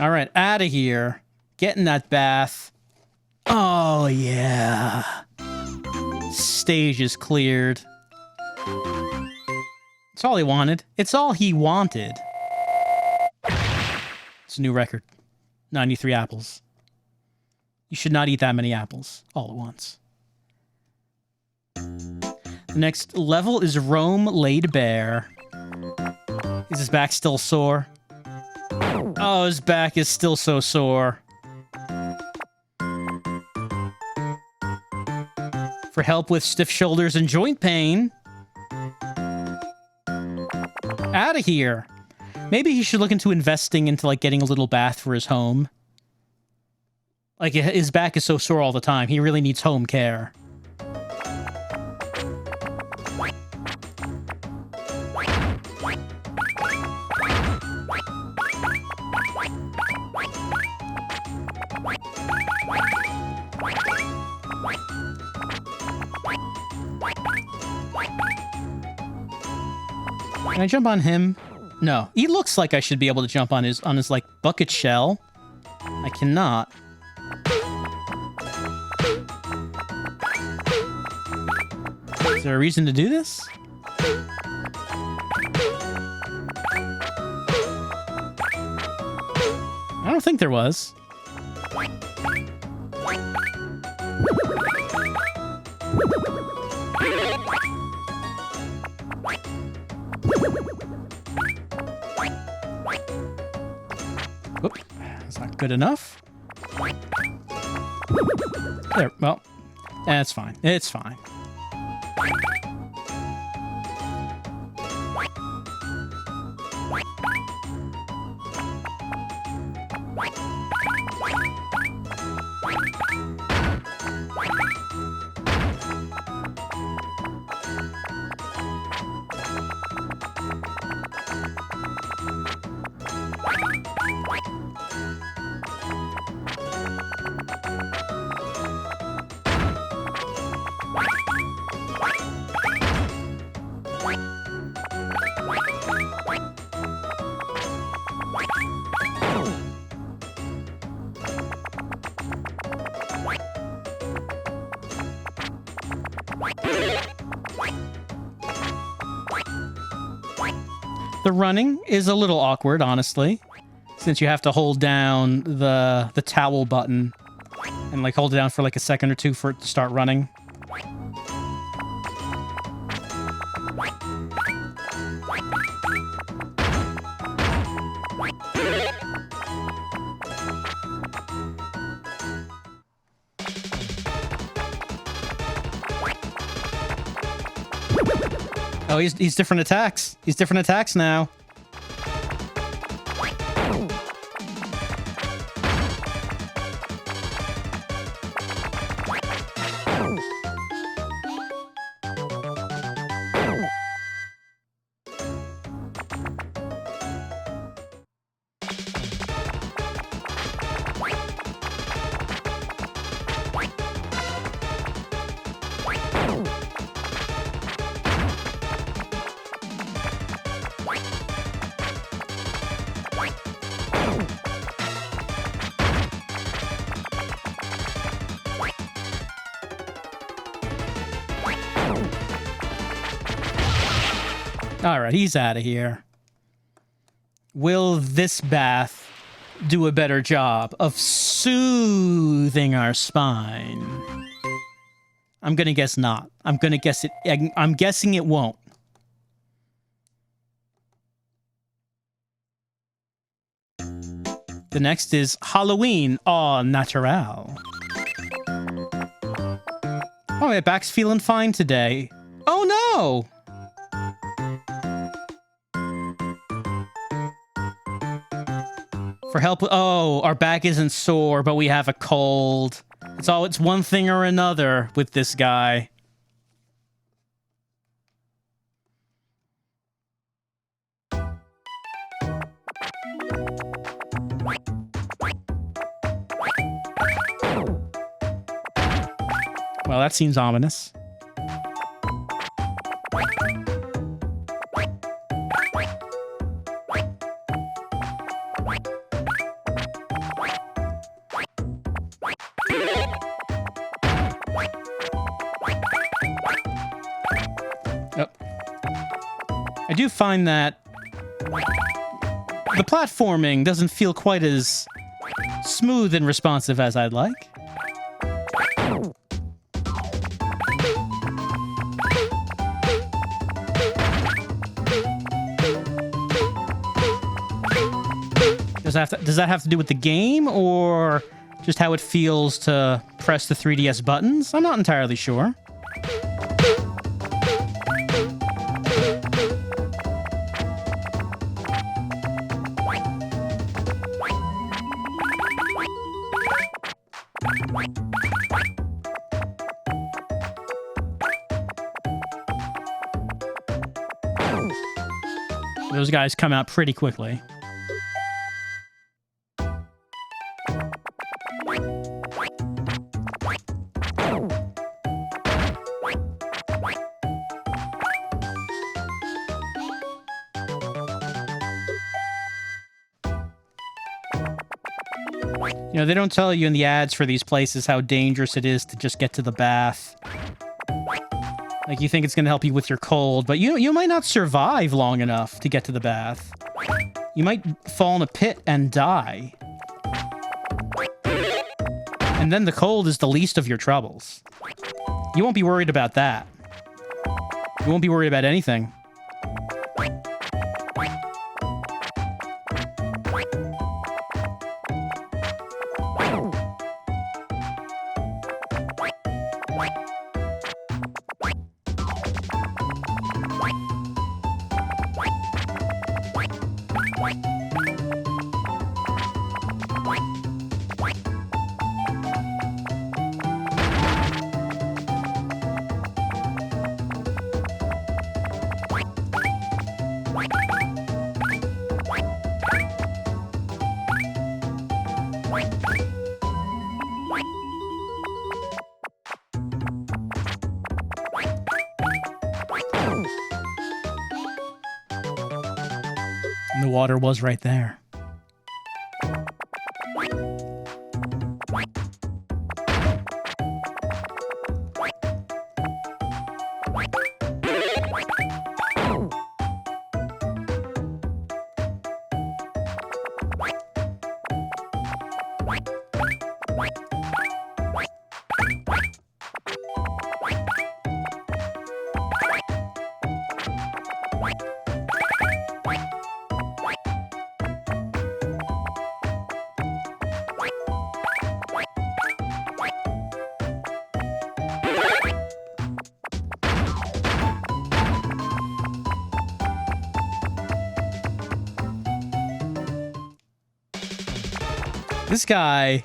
All right, out of here. Get in that bath. Oh, yeah. Stage is cleared. It's all he wanted. It's all he wanted. It's a new record. 93 apples. You should not eat that many apples all at once. The next level is Rome Laid Bare. Is his back still sore? Oh, his back is still so sore. For help with stiff shoulders and joint pain. Out of here. Maybe he should look into investing into, like, getting a little bath for his home. Like, his back is so sore all the time. He really needs home care. Can I jump on him? No. He looks like I should be able to jump on his like bucket shell. I cannot. Is there a reason to do this? I don't think there was. Oop, that's not good enough. There, well, that's fine. It's fine. The running is a little awkward, honestly, since you have to hold down the towel button and like hold it down for like a second or two for it to start running. Oh, he's different attacks. He's different attacks now. All right, he's out of here. Will this bath do a better job of soothing our spine? I'm gonna guess not. I'm guessing it won't. The next is Halloween au naturel. Oh, my back's feeling fine today. Oh no! For help, oh, our back isn't sore, but we have a cold. It's one thing or another with this guy. Well, that seems ominous. I do find that the platforming doesn't feel quite as smooth and responsive as I'd like. Does that have to do with the game, or just how it feels to press the 3DS buttons? I'm not entirely sure. Those guys come out pretty quickly. You know, they don't tell you in the ads for these places how dangerous it is to just get to the bath. Like, you think it's going to help you with your cold, but you might not survive long enough to get to the bath. You might fall in a pit and die. And then the cold is the least of your troubles. You won't be worried about that. You won't be worried about anything. And the water was right there. This guy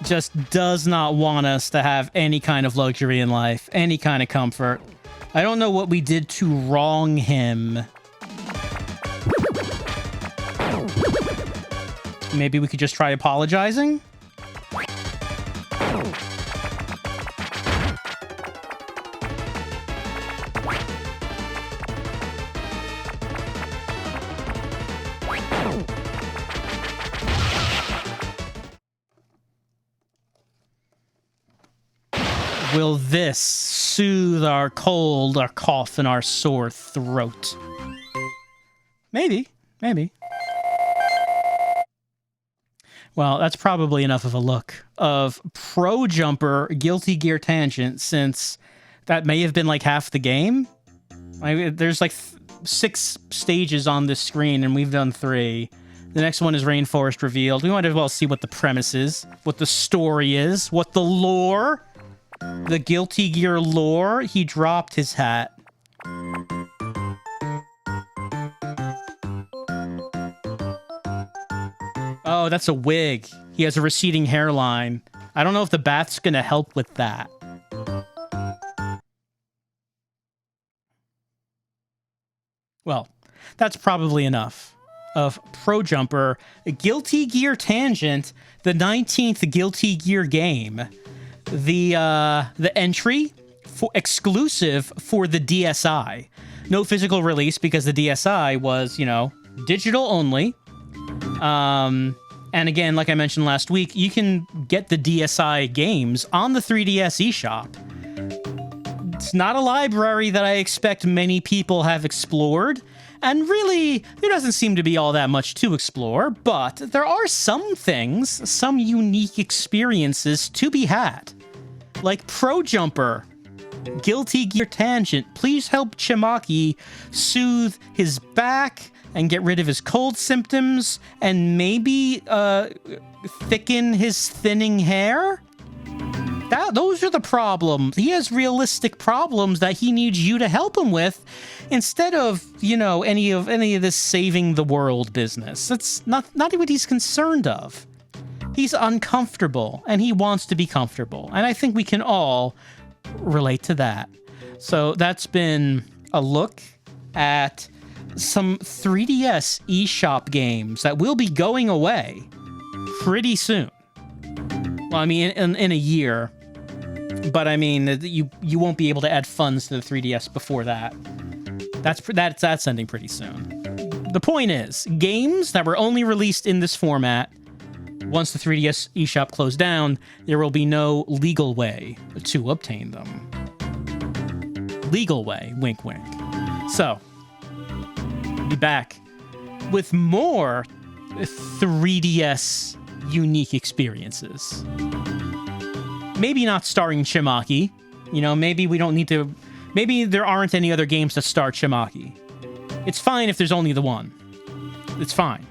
just does not want us to have any kind of luxury in life, any kind of comfort. I don't know what we did to wrong him. Maybe we could just try apologizing? Will this soothe our cold, our cough, and our sore throat? Maybe. Maybe. Well, that's probably enough of a look of Pro Jumper Guilty Gear Tangent, since that may have been like half the game. There's like 6 stages on this screen, and we've done 3. The next one is Rainforest Revealed. We might as well see what the premise is, what the story is, what the lore... The Guilty Gear lore. He dropped his hat. Oh, that's a wig. He has a receding hairline. I don't know if the bath's gonna help with that. Well, that's probably enough of Pro Jumper Guilty Gear Tangent, the 19th Guilty Gear game. The entry exclusive for the DSi. No physical release because the DSi was, you know, digital only. And again, like I mentioned last week, you can get the DSi games on the 3DS eShop. It's not a library that I expect many people have explored. And really, there doesn't seem to be all that much to explore, but there are some things, some unique experiences to be had. Like Pro Jumper, Guilty Gear Tangent. Please help Chimaki soothe his back and get rid of his cold symptoms and maybe thicken his thinning hair? Those are the problems. He has realistic problems that he needs you to help him with instead of, you know, any of this saving the world business. That's not what he's concerned of. He's uncomfortable, and he wants to be comfortable. And I think we can all relate to that. So that's been a look at some 3DS eShop games that will be going away pretty soon. Well, I mean, in a year. But I mean, you won't be able to add funds to the 3DS before that. That's ending pretty soon. The point is, games that were only released in this format, once the 3DS eShop closed down, there will be no legal way to obtain them. Legal way, wink wink. So, be back with more 3DS unique experiences. Maybe not starring Chimaki. You know, maybe we don't need to... Maybe there aren't any other games that star Chimaki. It's fine if there's only the one. It's fine.